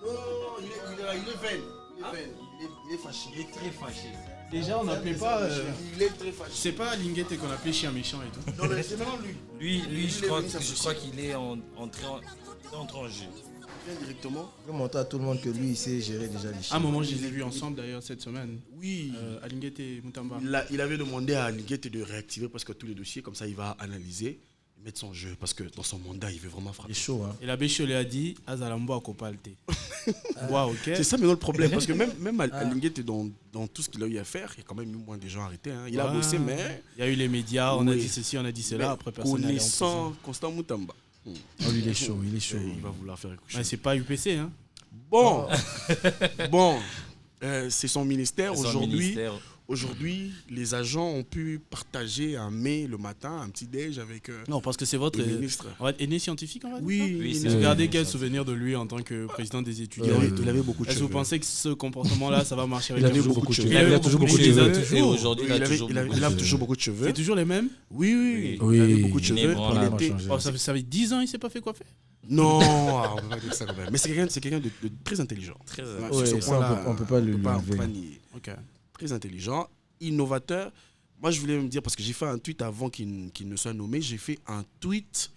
il est vain. Il est fâché. Il est très fâché. Déjà, on n'appelait pas. Il est très fâché. C'est pas Linguette qu'on appelait chien méchant et tout. Non, mais c'est maintenant lui. Lui, je crois qu'il est entré en jeu. Viens directement. Je vais montrer à tout le monde que lui, il sait gérer déjà les chiens. À un moment, je les ai vus ensemble d'ailleurs cette semaine. Oui. À Linguette et Moutamba. Il avait demandé à Linguette de réactiver presque tous les dossiers, comme ça il va analyser et mettre son jeu, parce que dans son mandat, il veut vraiment Il frapper. est chaud, hein. Et l'abbé Cholé a dit Azalambo a copalte. Wow, ok. C'est ça maintenant le problème, parce que même à Linguette, dans tout ce qu'il a eu à faire, il y a quand même eu moins de gens arrêtés. Hein. Il a bossé, mais. Il y a eu les médias, on a Oui. dit ceci, on a dit cela, mais après personne n'a allé en connaissant prison. Constant Moutamba. Oh, il est chaud, il est chaud. Il va vouloir faire coucher. Ouais, c'est pas UPC, hein. Bon, c'est son ministère. Son Aujourd'hui, ministère. Aujourd'hui, les agents ont pu partager un mets le matin, un petit déj avec Non, parce que c'est votre le ministre. aîné scientifique, on va dire. Oui, Oui, Ça. c'est Vous vrai. gardez quel souvenir de lui en tant que président des étudiants Il avait beaucoup de Est-ce que cheveux. vous pensez que ce comportement-là, ça va marcher avec Il avait les beaucoup de cheveux. Il avait toujours beaucoup de cheveux. Et aujourd'hui, Oui, il a toujours beaucoup de il a cheveux. toujours beaucoup de cheveux. C'est toujours les mêmes. Oui. Oui. Il avait beaucoup de cheveux. Inébranlable. Il était- changé. Oh, ça fait 10 ans, il s'est pas fait coiffer. Non, on peut pas dire ça quand même. Mais c'est quelqu'un de très intelligent. Très Ouais, Ouais, sur ce ça, point-là, on peut pas le on peut lever. pas nier. Ok. Très intelligent, innovateur. Moi, je voulais me dire, parce que j'ai fait un tweet avant qu'il ne soit nommé, j'ai fait un tweet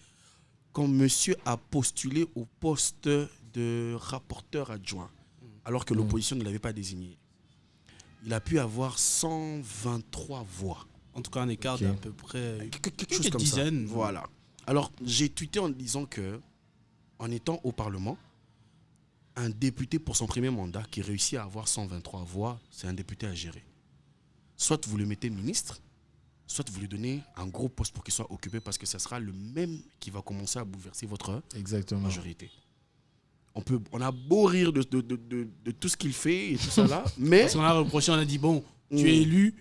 quand monsieur a postulé au poste de rapporteur adjoint, alors que l'opposition ne l'avait pas désigné. Il a pu avoir 123 voix. En tout cas, un écart Ok. d'à peu près. Quelque chose comme dizaines. ça. Voilà. Alors, j'ai tweeté en disant que, en étant au Parlement, un député pour son premier mandat qui réussit à avoir 123 voix, c'est un député à gérer. Soit vous le mettez ministre, soit vous lui donnez un gros poste pour qu'il soit occupé, parce que ça sera le même qui va commencer à bouleverser votre Exactement. majorité. On a beau rire de tout ce qu'il fait et tout ça là, mais Parce qu'on a reproché, on a dit bon, tu es élu,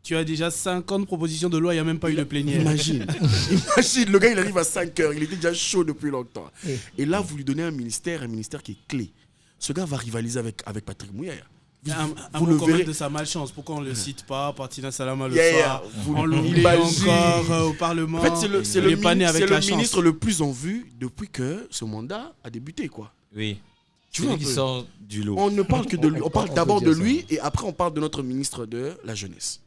tu as déjà 50 propositions de loi, il n'y a même pas eu de plénière. imagine, le gars il arrive à 5 heures, il était déjà chaud depuis longtemps. Et là vous lui donnez un ministère qui est clé. Ce gars va rivaliser avec Patrick Mouillère. Il y a un Vous mot le quand même verrez. de sa malchance. Pourquoi on ne le cite pas Partina Salama le Yeah, soir vous on l'oublie imaginez. encore au Parlement. En fait, c'est Il est pas né avec la chance. ministre le plus en vue depuis que ce mandat a débuté, quoi. Oui. Tu C'est vois lui un qui peu. sort du lot. On ne parle que de lui. On parle On d'abord peut de dire lui et après on parle de notre ministre de la jeunesse.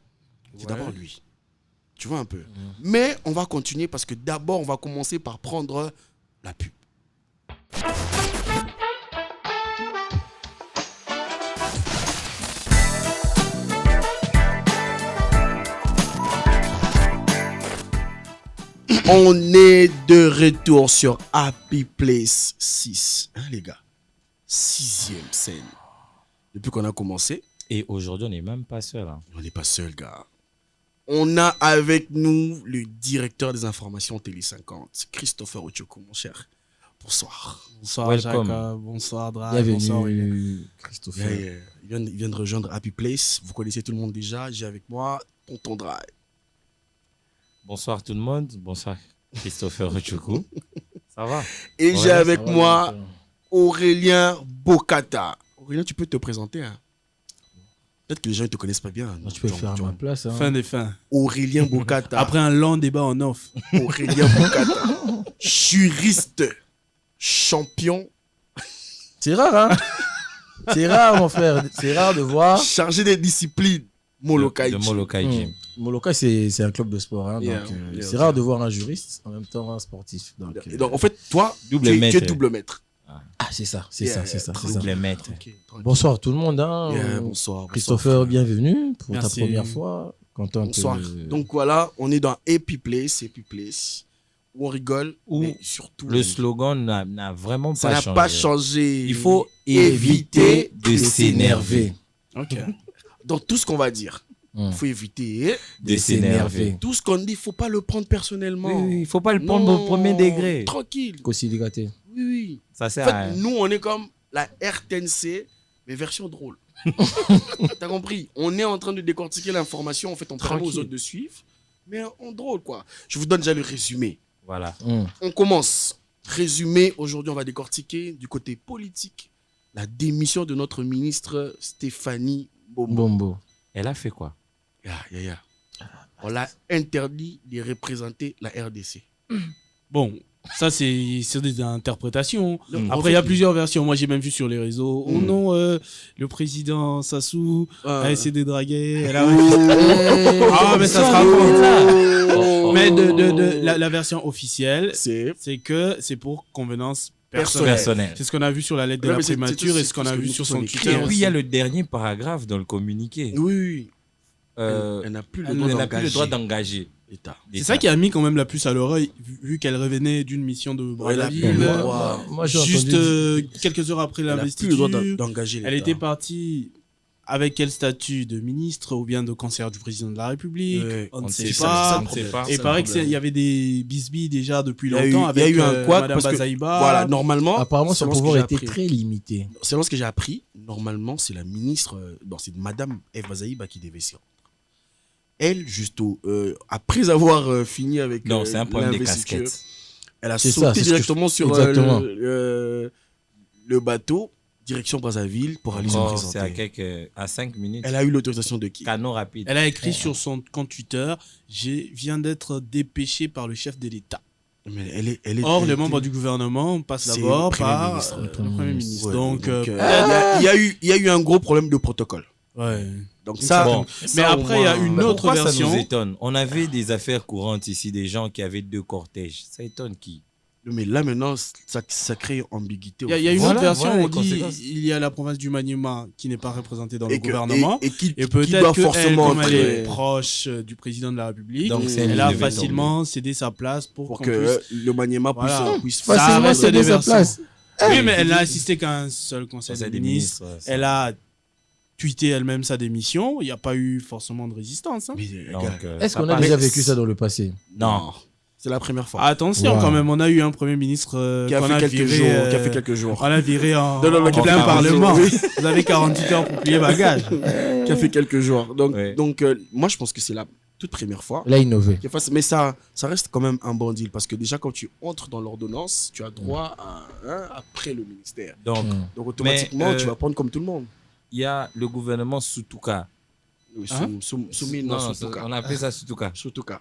C'est Ouais. d'abord lui. Tu vois un peu. Mais on va continuer parce que d'abord on va commencer par prendre la pub. On est de retour sur Happy Place 6. Hein, les gars? 6e scène. Depuis qu'on a commencé, Et aujourd'hui, on n'est même pas seul. Hein. on n'est pas seul, gars. On a avec nous le directeur des informations Télé 50, Christopher Ochoko, mon cher. Bonsoir. Bonsoir Welcome. Jacques, bonsoir Drake, bonsoir William. Bienvenue, Christopher. Il vient de rejoindre Happy Place. Vous connaissez tout le monde déjà. J'ai avec moi Tonton Drive. Bonsoir tout le monde. Bonsoir Christopher Ochoko. Ça va? Et j'ai avec Ça va, moi docteur. Aurélien Bokata. Aurélien, tu peux te présenter. Hein? Peut-être que les gens ne te connaissent pas bien. Non, tu peux le faire à ma place. Hein. Fin des fins. Aurélien Bokata. Après un long débat en off. Aurélien Bokata. Juriste. Champion. C'est rare, hein. C'est rare, mon frère. C'est rare de voir. Chargé des disciplines. Molokai. De Molokai Gym. Molokai, c'est un club de sport. Hein, Yeah, donc, yeah, c'est yeah. rare de voir un juriste, en même temps un sportif. Donc, Et donc, en fait, toi, Double tu es maître. double maître. ah, c'est ça, c'est Yeah, ça, c'est ça, c'est ça. Double maître. Tranquille, tranquille. Bonsoir tout le monde. Hein. Yeah, bonsoir. Christopher, bienvenue pour Merci. ta première fois. Content Bonsoir. que... Donc voilà, on est dans Happy Place, où on rigole, Où mais surtout, Le slogan n'a vraiment ça pas n'a changé. pas changé. Il faut éviter éviter de s'énerver. Ok. Dans tout ce qu'on va dire, il faut éviter. De s'énerver. Tout ce qu'on dit, il ne faut pas le prendre personnellement. Oui, il ne faut pas le prendre Non, au premier degré. Tranquille. Conciliaté. Oui, oui. Ça En sert fait, à rien. nous, on est comme la RTNC, mais version drôle. T'as compris? On est en train de décortiquer l'information. En fait, on permet aux Tranquille. autres de suivre, mais en drôle, quoi. Je vous donne déjà le résumé. Voilà. On commence. Résumé, aujourd'hui, on va décortiquer du côté politique la démission de notre ministre Stéphanie Bombo. Bombo. Elle a fait quoi? On l'a interdit de représenter la RDC. Bon, Ça, c'est des interprétations. En Après, fait, il y a plusieurs versions. Moi, j'ai même vu sur les réseaux. Oh Mm. non, le président Sassou a essayé de draguer. Elle a Oh. Ah, mais ça sera Oh. Mais la version officielle, C'est c'est que c'est pour convenance Personnel. personnelle. C'est ce qu'on a vu sur la lettre de Ouais, la mais c'est primature et tout ce qu'on a ce que vu nous sur tous son on écrit. Twitter. Et puis, il aussi. y a le dernier paragraphe dans le communiqué. oui, oui. Euh, Elle n'a plus le elle droit n'a plus le droit d'engager d'engager. l'État. C'est ça qui a mis quand même la puce à l'oreille, vu qu'elle revenait d'une mission de Brazzaville. Moi, j'ai Juste entendu quelques heures après Elle n'a plus le droit l'investiture. d'engager l'État. Elle était partie avec quel statut de ministre ou bien de conseillère du président de la République. Ouais, On ne on sait sait pas. on ne sait pas. Et C'est paraît le problème. qu'il y avait des bisbilles déjà depuis Il y a eu- longtemps il y a avec eu un couac Madame parce que- Bazaïba. Voilà, normalement. apparemment son selon ce que pouvoir j'ai était appris- très limité. Selon ce que j'ai appris, normalement, c'est la ministre, c'est Madame Eve Bazaïba qui devait s'y rendre. Elle, après avoir fini avec Non, c'est un problème des l'investiture, casquettes. elle a C'est ça, sauté c'est ce que directement sur Exactement. le bateau, direction Brazzaville, pour aller se Oh, présenter. c'est à 5 minutes. Elle a eu l'autorisation de qui? Canon rapide. Elle a écrit sur son compte Twitter « Je viens d'être dépêché par le chef de l'État Mais elle est, ». Or, elle les était- membres du gouvernement passent C'est d'abord le Premier par ministre. le Premier ministre. Ouais, Donc, il y a eu un gros problème de protocole. ouais. Donc ça, Bon, Mais ça, au après, il y a moins, une Mais autre pourquoi version. ça nous étonne? On avait des affaires courantes ici, des gens qui avaient 2 cortèges. Ça étonne qui? Mais là maintenant, ça crée ambiguïté. Il y a une Voilà, autre version voilà où on les dit conséquences. il y a la province du Maniema qui n'est pas représentée dans le Et que- gouvernement. et qui Et doit peut-être qu'elle, forcément comme elle est entrer- proche du président de la République, Donc, c'est elle elle a qui devait facilement cédé sa place pour pour qu'on que puisse... le Maniema Voilà. puisse Ça Facilement reste céder des sa versions. place. Oui, mais elle n'a assisté qu'à un seul conseil Conseil des des ministres. ministres, ouais, Elle a tweeté elle-même sa démission. Il n'y a pas eu forcément de résistance. Hein. Mais, Donc, gars, Est-ce ça qu'on a paraît- déjà vécu ça dans le passé? Non. c'est la première fois. Attention Wow. quand même, on a eu un Premier ministre qui a qu'on fait a quelques viré, jours. Qui a fait quelques jours. On l'a viré en, Non, non, non, en qui a plein fait parlement. quelques jours, Vous avez 48 heures pour plier bagage. Qui a fait quelques jours. Donc, Ouais. moi, je pense que c'est la toute première fois. Elle a innové. Mais ça reste quand même un bon deal parce que déjà, quand tu entres dans l'ordonnance, tu as droit à après le ministère. Donc, Donc, automatiquement, Mais, tu vas prendre comme tout le monde. il y a le gouvernement Soutouka. Hein? Soumis, non, surtout on appelle ça Soutouka. Surtout cas.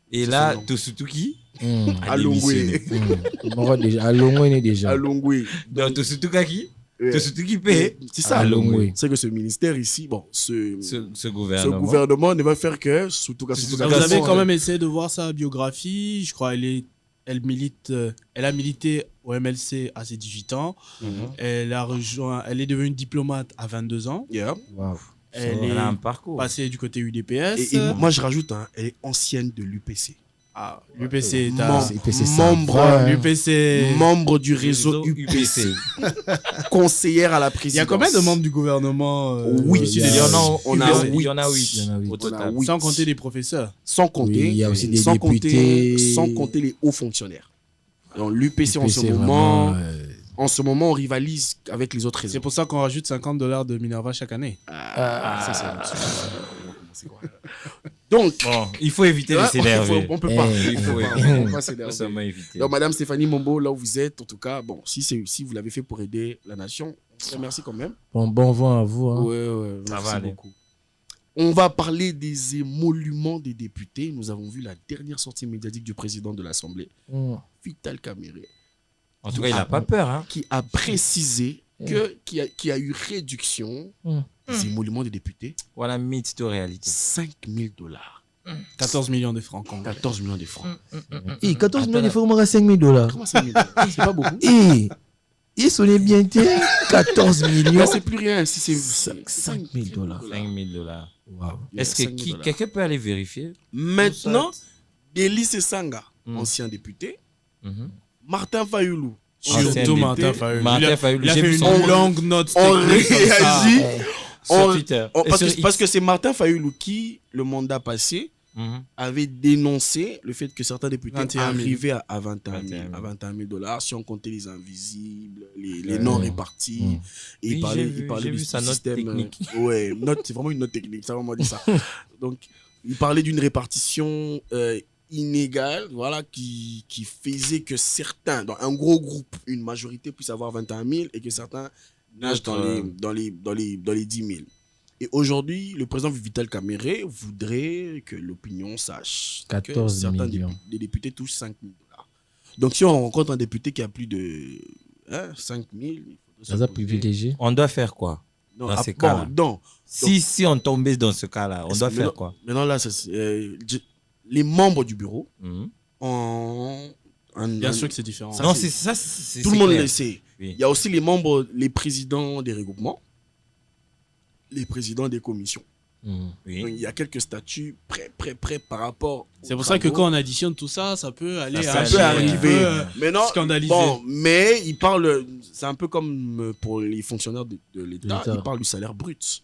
Et C'est là, son nom. Tosutuki a Alongwe. démissionné. Alongwe déjà. Alongwe. Donc, Tosutuka qui? Ouais. Tosutuki paye. C'est ça. Alongwe. C'est que ce ministère ici, bon, ce Ce gouvernement. gouvernement ne va faire que surtout cas. Surtout Vous cas, avez son- quand même essayé de voir sa biographie. Je crois elle milite, elle a milité au MLC à ses 18 ans. Elle est devenue diplomate à 22 ans. Yeah. Wow. Elle Elle a un est parcours. passée du côté UDPS. Et moi, je rajoute, elle est ancienne de l'UPC. Ah, l'UPC est Membre- UPC, c'est membre, un vrai- l'UPC. membre du réseau UPC. conseillère à la Il y présidence. a combien de membres du gouvernement Oui, issus il des- y en a- on a il y en a huit. huit Il y en a huit. au total. huit. Sans compter des professeurs. Sans compter, Oui, il y a aussi des sans députés. compter, sans compter les hauts fonctionnaires. Donc l'UPC en ce UPC, moment, vraiment, on rivalise avec les autres C'est réseaux. pour ça qu'on rajoute $50 de Minerva chaque année. Ça, c'est quoi. Donc, Bon, il faut éviter de là, s'énerver. on peut pas. Eh, Il faut eh, pas, eh. on peut pas Il faut s'énerver. seulement éviter. Donc, Madame Stéphanie Mombo, là où vous êtes, en tout cas, bon, si vous l'avez fait pour aider la nation, merci quand même. bon vent à vous. Hein. Ouais, Ça merci va aller. beaucoup. On va parler des émoluments des députés. Nous avons vu la dernière sortie médiatique du président de l'Assemblée, Vital Kamerhe, En tout cas, il n'a pas peur. Hein. qui a précisé qu'il y a eu réduction des émoluments des députés, Voilà, mythe de réalité. $5 000. 14 millions de francs congolais. 14 millions de francs. Et 14 millions de francs, on aura $5 000. Comment 5 000 C'est pas beaucoup. Et sonnez bien, 14 millions. Mais c'est plus rien. Si c'est 5 000 dollars. $5 000. Wow. Est-ce que 5 000 quelqu'un peut aller vérifier? Maintenant, Délice Sanga, Mm. ancien député, Mhm. Martin Fayoulou, Ancien Surtout député. Martin Fayoulou. Martin Fayoulou, Il a j'ai fait vu une son- longue note on technique comme ça. réagit. Sur Twitter. Et Parce sur que, X. parce que c'est Martin Fayoulou qui, le mandat passé, Mhm. avait dénoncé le fait que certains députés 21 000. arrivaient à 21 000, 21 000. à 21 000 dollars, si on comptait les invisibles, les non répartis. Mm. Et Oui, il parlait, j'ai vu- il parlait j'ai du vu sa note système. technique. Ouais, c'est vraiment une note technique, ça vraiment dit ça. Donc, il parlait d'une répartition inégale, voilà, qui faisait que certains, dans un gros groupe, une majorité puisse avoir 21 000 et que certains nagent dans les 10 000. Et aujourd'hui, le président Vital Kamerhe voudrait que l'opinion sache 14 que certains millions. des députés touchent 5 000 dollars. Donc, si on rencontre un député qui a plus de 5 000, il faudrait Zaza privilégié. On doit faire quoi Non, dans ces cas-là? non. Si on tombait dans ce cas-là, on doit faire quoi? Maintenant, là, les membres du bureau Mhm. ont Bien sûr que c'est différent. Ça, Non, c'est- c'est ça. c'est- tout le c'est monde clair. le sait. Oui. Il y a aussi les membres, les présidents des regroupements, les présidents des commissions. Donc, Oui. il y a quelques statuts près par rapport. C'est pour ça que quand on additionne tout ça, ça peut aller Ça à peut un petit arriver. peu, Maintenant, scandalisé. bon, mais il parle, c'est un peu comme pour les fonctionnaires de l'État, l'État. il parle du salaire brut.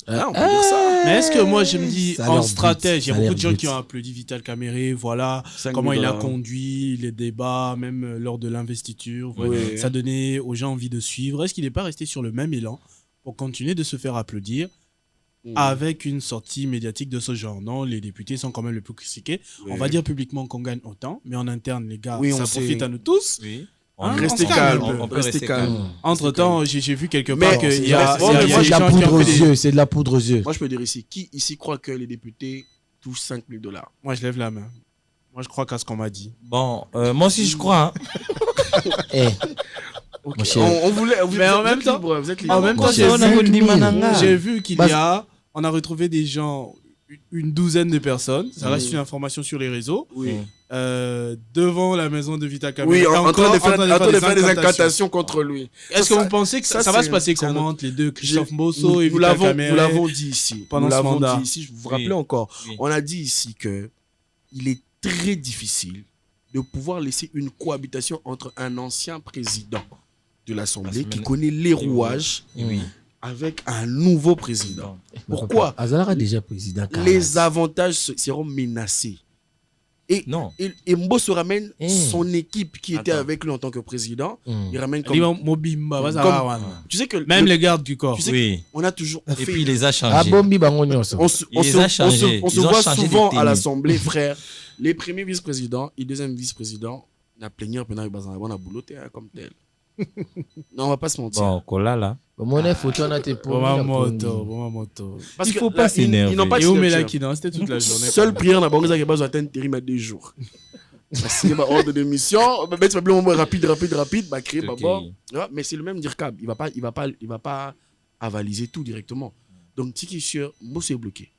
Là, on peut dire ça. Mais est-ce que moi je me dis Ça a en l'air stratège, il y a brut, beaucoup de ça a gens l'air qui ont brut. applaudi Vital Kamere, voilà 5 000 comment il a $. conduit les débats, même lors de l'investiture, Oui. voilà. Ça donnait aux gens envie de suivre. Est-ce qu'il n'est pas resté sur le même élan pour continuer de se faire applaudir avec une sortie médiatique de ce genre? Non, les députés sont quand même les plus critiqués. Oui. On va dire publiquement qu'on gagne autant, mais en interne, les gars, Oui, on ça sait. profite à nous tous. Oui. Hein, Restez on se calme. calme. On peut Restez rester calme. calme. Entre-temps, j'ai vu quelque Mais part qu'il y a, bon, il y a- mais il y a moi, des C'est de la gens qui poudre ont aux fait des... yeux. C'est de la poudre aux yeux. Moi, je peux dire ici, qui ici croit que les députés touchent 5 000 $? Moi, je lève la main. Moi, je crois qu'à ce qu'on m'a dit. Bon, moi aussi, je crois. Hein. Eh, Ok. Mon cher. On voulait. Vous Mais êtes en même temps- libre, vous êtes libre. En même temps, J'ai j'ai vu qu'il Bah, y a... On a retrouvé des gens, une douzaine de personnes. Ça reste une information sur les réseaux. Oui. Devant la maison de Vita Kamere. Oui, en train de faire des incantations. incantations contre lui. Est-ce que Ça, vous pensez que ça ça, va c'est- se passer c'est un comment autre- entre les deux, Christophe Mbosso Nous et Vita Kamere? nous l'avons dit ici. pendant Nous ce l'avons mandat. dit ici. Vous vous Oui. rappelez encore. Oui. On a dit ici que il est très difficile de pouvoir laisser une cohabitation entre un ancien président de l'Assemblée qui connaît les rouages Oui. avec un nouveau président. Pourquoi? Azara déjà président. Les avantages seront menacés. Non. Et Mbosso ramène Eh. son équipe qui était Attends. avec lui en tant que président. Il ramène Ali comme... Mobimba, vas-y, Comme- Arawana. Tu sais que Même les gardes du corps. tu sais Oui. on a toujours... On Et fait- puis, il les a Ah changés. bombi bango nyonso. on se, Il on les se- a on se- changés. on se Ils ont voit changé de souvent à tenue. l'Assemblée, frère. Les premiers vice-présidents et deuxième vice-présidents, la plénière, on a bouloté comme tel. Non, on va pas se mentir. Bon, Kola, là. Mon photo on a tes Boma moto. Parce il que faut pas là, s'énerver. Ils n'ont pas Et de où signature. Melaki, c'était toute la journée. Seule prière dans Bangoza qui va atteindre Térim à 2 jours. C'est ma ordre de mission. Tu vas bien rapide, bah créer, Ok. bah, bon. Mais c'est le même DIRCAB. Il va pas avaliser tout directement. Donc, Tiki Sur, Mbosso est bloqué.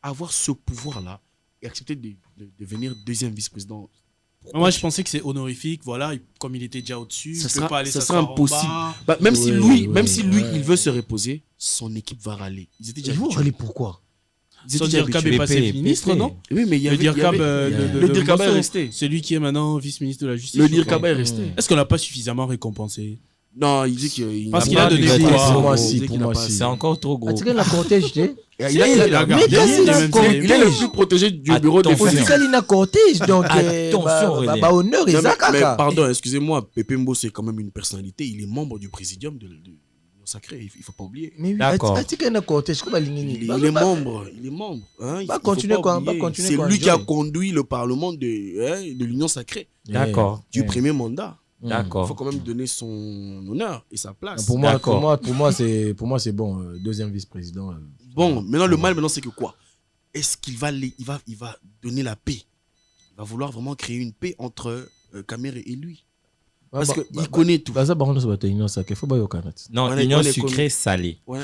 Avoir ce pouvoir-là et accepter de devenir deuxième vice-président. Moi, je pensais que c'est honorifique. Voilà, comme il était déjà au-dessus, Ça il sera- peut pas aller ça s'asseoir sera en impossible. bas. Bah, même si lui, ouais. il veut se reposer, son équipe va râler. Ils étaient déjà Vous habitués. allez pourquoi? Ils étaient Son déjà DIRCAB habitués. est passé PP, ministre, PP. non? Oui, mais il y Le avait... DIRCAB il y avait- de le DIRCAB est Mbosso, resté. celui qui est maintenant vice-ministre de la Justice. Le je crois. DIRCAB est resté. Est-ce qu'on l'a pas suffisamment récompensé? Non, il dit qu'il Parce n'a qu'il a pas- donné il a quoi? dit Pour moi, qu'il si, n'a pour pas moi, assez. si. C'est encore trop gros. Ah, tu sais, la cortège, tu sais. Il a Il a gardé. gardé. Mais qu'est-ce il est qu'il même a télé. Il est le plus protégé du bureau des Attention. Au fonctionnaires. final, il a cortège, donc. Attention, Aurélien. Honneur, Non, et ça, mais caca. pardon, excusez-moi, Pépé Mbosso c'est quand même une personnalité. Il est membre du présidium de l'Union sacrée. Il ne faut pas oublier. Mais oui, D'accord. tu sais qu'il y a un cortège, comment il Il est est membre. Il est membre. Hein, il Bah, faut continuez pas quoi, oublier. bah, continuez C'est quoi, lui qui a enjoy. conduit le Parlement de l'Union sacrée D'accord. du premier mandat. Il faut D'accord. quand même donner son honneur et sa place. Pour moi, D'accord. pour moi, c'est bon. Deuxième vice-président. Bon, maintenant, le mal, maintenant, c'est que quoi? Est-ce qu'il va, il va donner la paix? Il va vouloir vraiment créer une paix entre Kamere et lui. Parce qu'il connaît tout. Baza barono so bata union sacrée, faut pas yo kanat. Non, On est- union on est sucrée salée. Ouais.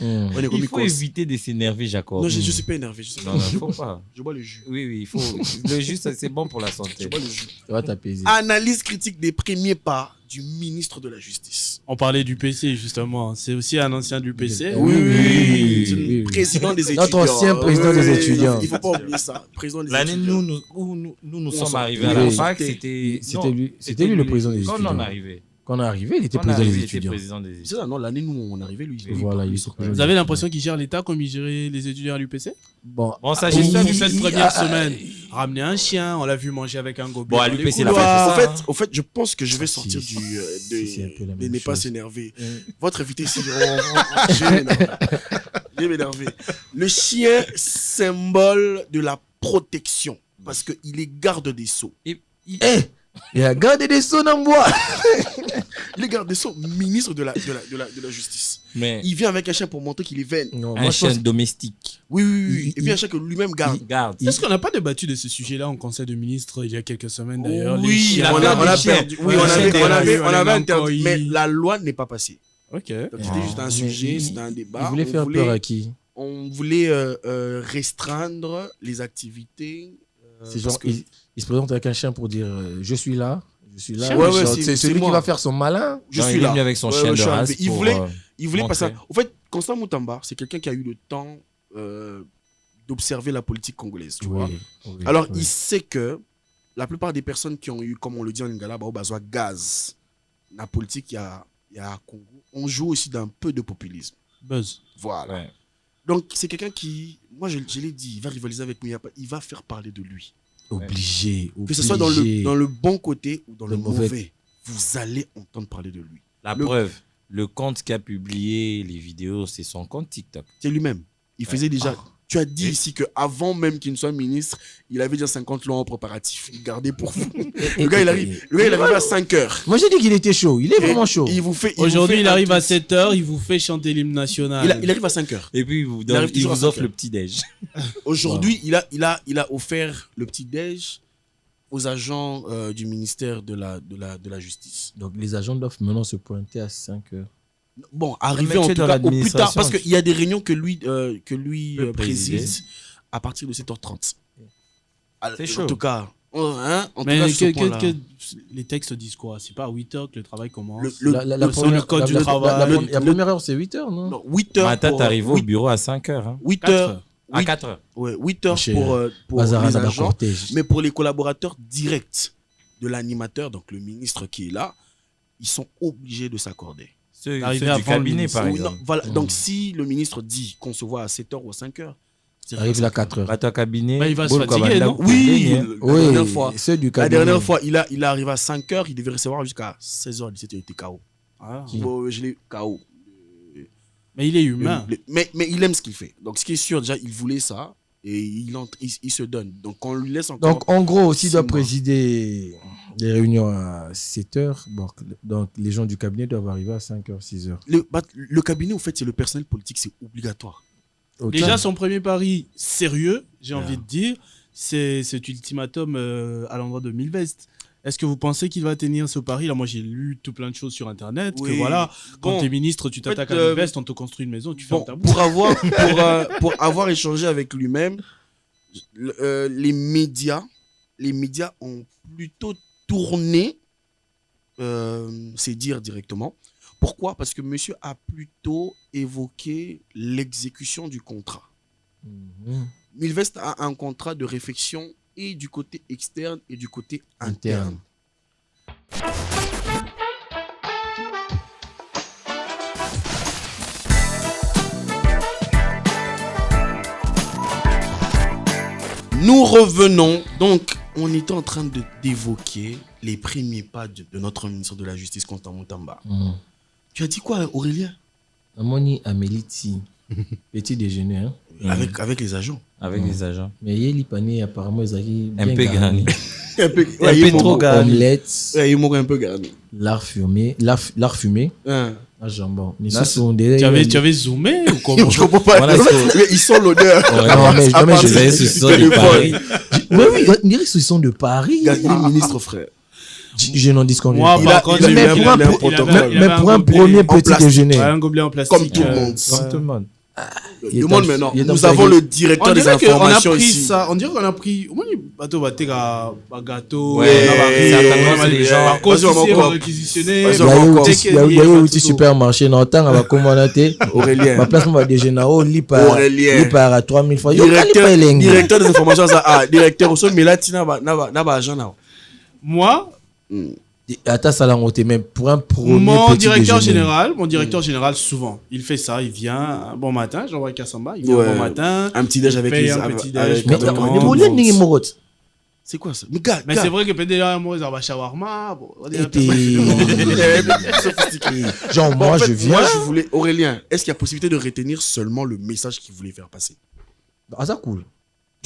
On est comme Il faut éviter de s'énerver, Jacob. Non, je ne suis pas énervé. Je, suis Non, non, faut pas. je bois le jus. Oui, oui, il faut. Le jus, ça, c'est bon pour la Je santé. bois le jus. Ça va t'apaiser. Analyse critique des premiers pas du ministre de la Justice. On parlait du PC, justement. C'est aussi un ancien du PC. Oui, oui, C'est oui, le oui. président des étudiants. Notre ancien président des étudiants. Il ne faut pas oublier ça. Président des L'année étudiants. où nous on sommes s'en- arrivés à la Oui. fac, c'était. C'était non, lui- c'était lui le président des Quand on étudiants. en arrivait. Quand on est arrivé, il était Quand on président arrivait, des il était étudiants. président des C'est étudiants. ça, non, l'année où on arrivait, lui. Voilà, il était président. Vous avez l'impression qu'il gère l'État comme il gérait les étudiants à l'UPC? Bon, Bon, ça, J'ai j'ai vu cette première ah, semaine. Ramener un chien, on l'a vu manger avec un gobelet. Bon, à dans les l'UPC, il a couloirs. Au fait, je pense que je vais Si, sortir si, c'est un peu la de même ne pas chose. s'énerver. Votre invité ici, je vais m'énerver. Je vais m'énerver. Le chien, symbole de la protection. Parce qu'il est garde des sceaux. Et- il- il a gardé des sons en bois. Il est garde des sceaux, ministre de la justice. Mais Il vient avec un chien pour montrer qu'il est vaine. Non, un moi, je chien pense- domestique. Oui. Et puis un chien que lui-même garde. Garde. Est-ce qu'on n'a pas débattu de ce sujet-là en conseil de ministres il y a quelques semaines d'ailleurs? Les Oui, chiens. on a perdu. Oui, on avait interdit. interdit. Mais la loi n'est pas passée. Ok. Donc c'était juste un sujet, il- c'était un débat. Il voulait On faire peur à qui? On voulait restreindre les activités. C'est parce genre, que- il se présente avec un chien pour dire je suis là. Ouais, Genre, c'est c'est celui qui moi. va faire son malin. je Non, suis il est là. venu avec son Ouais, chien je de suis race. arrivé. Il pour, voulait- Il voulait montrer. passer. En fait, Constant Moutamba, c'est quelqu'un qui a eu le temps d'observer la politique congolaise. Tu vois. Alors, il sait que la plupart des personnes qui ont eu, comme on le dit en lingala, besoin gaz, la politique, il y a à Congo, on joue aussi d'un peu de populisme. Buzz. Voilà. Ouais. Donc, c'est quelqu'un qui, moi je l'ai dit, il va rivaliser avec Mouyapa, il va faire parler de lui. Obligé. Que ce soit dans obligé. le bon côté ou dans le Le mauvais. mauvais, vous allez entendre parler de lui. La Le- preuve, le compte qui a publié les vidéos, c'est son compte TikTok. C'est lui-même. Il faisait déjà. Tu as dit ici qu'avant même qu'il ne soit ministre, il avait déjà 50 lois en préparatif. Il gardait pour vous. Le gars, il arrive à 5 heures. Moi, j'ai dit qu'il était chaud. Il est vraiment chaud. Il vous fait. Aujourd'hui, il un arrive à tweet. 7h, il vous fait chanter l'hymne national. Il arrive à 5 heures. Et puis, Il arrive il toujours à vous 5 offre heures. le petit-déj. Aujourd'hui, il a offert le petit déj aux agents du ministère de la justice. Donc, les agents doivent maintenant se pointer à 5 heures. Bon, Mais arrivé tu en es tout dans cas au plus l'administration. tard, parce qu'il y a des réunions que lui Peut présider. préside à partir de 7h30. C'est En chaud. tout cas, en tout Mais cas, sur ce point-là. les textes disent quoi? C'est pas à 8h que le travail commence. Sur le code du travail. La première heure, c'est 8 heures, non? Non, 8 heures. Matin, pour, t'es arrivé au bureau à 5 heures. Hein. 8 4 heures. heures. À 4 heures. Ouais, 8 heures Chez- pour Bazar les dans la agents. cortège. Mais pour les collaborateurs directs de l'animateur, donc le ministre qui est là, ils sont obligés de s'accorder. Ceux Arrivé du avant le cabinet, ministre. par Oui, exemple. non, voilà. Donc si le ministre dit qu'on se voit à 7 heures ou à 5 heures, c'est Arrive à 4 heures. Bah, ton cabinet. Bah, il va se Bol fatiguer, Kabanda, non? Oui, hein. la dernière fois. ceux du La cabinet. dernière fois, il est arrivé à 5 heures, il devait recevoir jusqu'à 16h, 17h, il était KO. Ah. Qui Bon, je l'ai KO. Mais il est humain. Mais il aime ce qu'il fait. Donc ce qui est sûr, déjà, il voulait ça et il se donne. Donc on lui laisse encore. Donc, en gros, s'il doit 6 mois. présider les réunions à 7 heures, donc les gens du cabinet doivent arriver à 5 heures, 6 heures. Le cabinet, en fait, c'est le personnel politique, c'est obligatoire. Ok. Déjà, son premier pari sérieux, j'ai Ah. envie de dire, c'est cet ultimatum à l'endroit de Milvest. Est-ce que vous pensez qu'il va tenir ce pari? Là, moi, j'ai lu tout plein de choses sur Internet. Que Oui. voilà, quand Bon, t'es ministre, tu t'attaques fait, à Milvest, on te construit une maison, tu fermes Bon, ta bouche. pour avoir échangé avec lui-même, les médias ont plutôt tourné, c'est dire directement. Pourquoi? Parce que monsieur a plutôt évoqué l'exécution du contrat. Mhm. Milvest a un contrat de réflexion et du côté externe et du côté interne. Nous revenons. Donc, on était en train d'évoquer les premiers pas de notre ministre de la Justice, Constant Moutamba. Mhm. Tu as dit quoi, Aurélien? Amoni Ameliti, petit déjeuner. Hein? Avec les agents. Avec les agents. Mais Yeli Pané, apparemment, ils arrivent Un peu garni. Un peu, Un peu trop garni. Omelette, Ouais, il m'aurait un peu garni. lard fumé, Hein. à jambon. Mais Là, ce sont des... Tu avais zoomé ou comment? Je comprends pas. Voilà, Mais ils sont l'odeur. Non, mais À part je vais de- sur de de Paris. Mais oui, on dirait qu'ils sont de Paris. Il est ministre, frère. Je n'en disconviens Moi, pas. Il a- par contre, il a j'ai eu vu un- qu'il il a avait un un protocole. il avait Mais un pour un gobelet premier en petit plastique. déjeuner. Ouais, un gobelet en plastique. Comme tout le monde. Comme tout le monde. Il est Demande dans- maintenant. il est dans Nous ta avons gueule. le directeur On des dirait qu'on a informations pris ici. ça. On dirait qu'on a pris. Au moins, bateau va t'aider à gâteau. Ouais, certainement, c'est les gens. Par contre, Vas-y, on va si on encore. réquisitionné. Vas-y, Il y on a va eu encore. outil- il y a eu outil supermarché dans le temps, on va commander. Aurélien. Ma place, on va déjeuner. Oh, Aurélien. lipa à 3000 fois. Yo, Directeur, kalipa elengi. directeur des informations, ça. Ah, directeur, aussi, mais là, tu n'as pas agent là. Moi, Attends, ça l'a monté, mais pour un premier mon petit directeur déjeuner. général, souvent, il fait ça. Il vient un bon matin, j'envoie Kassamba. Il vient Ouais. un bon matin. Un petit déj avec paye les un petit déj. avec- Mais Tout avec- le monde. mais bon, les niggas morot. C'est quoi ça? Mais gars, Mais c'est vrai que peut-être là, moi, ils ont un shawarma. Bon, on dirait Et sophistiqué. genre, Bon, moi, en fait, je viens. je voulais. Aurélien, est-ce qu'il y a possibilité de retenir seulement le message qu'il voulait faire passer? Ah, ça cool.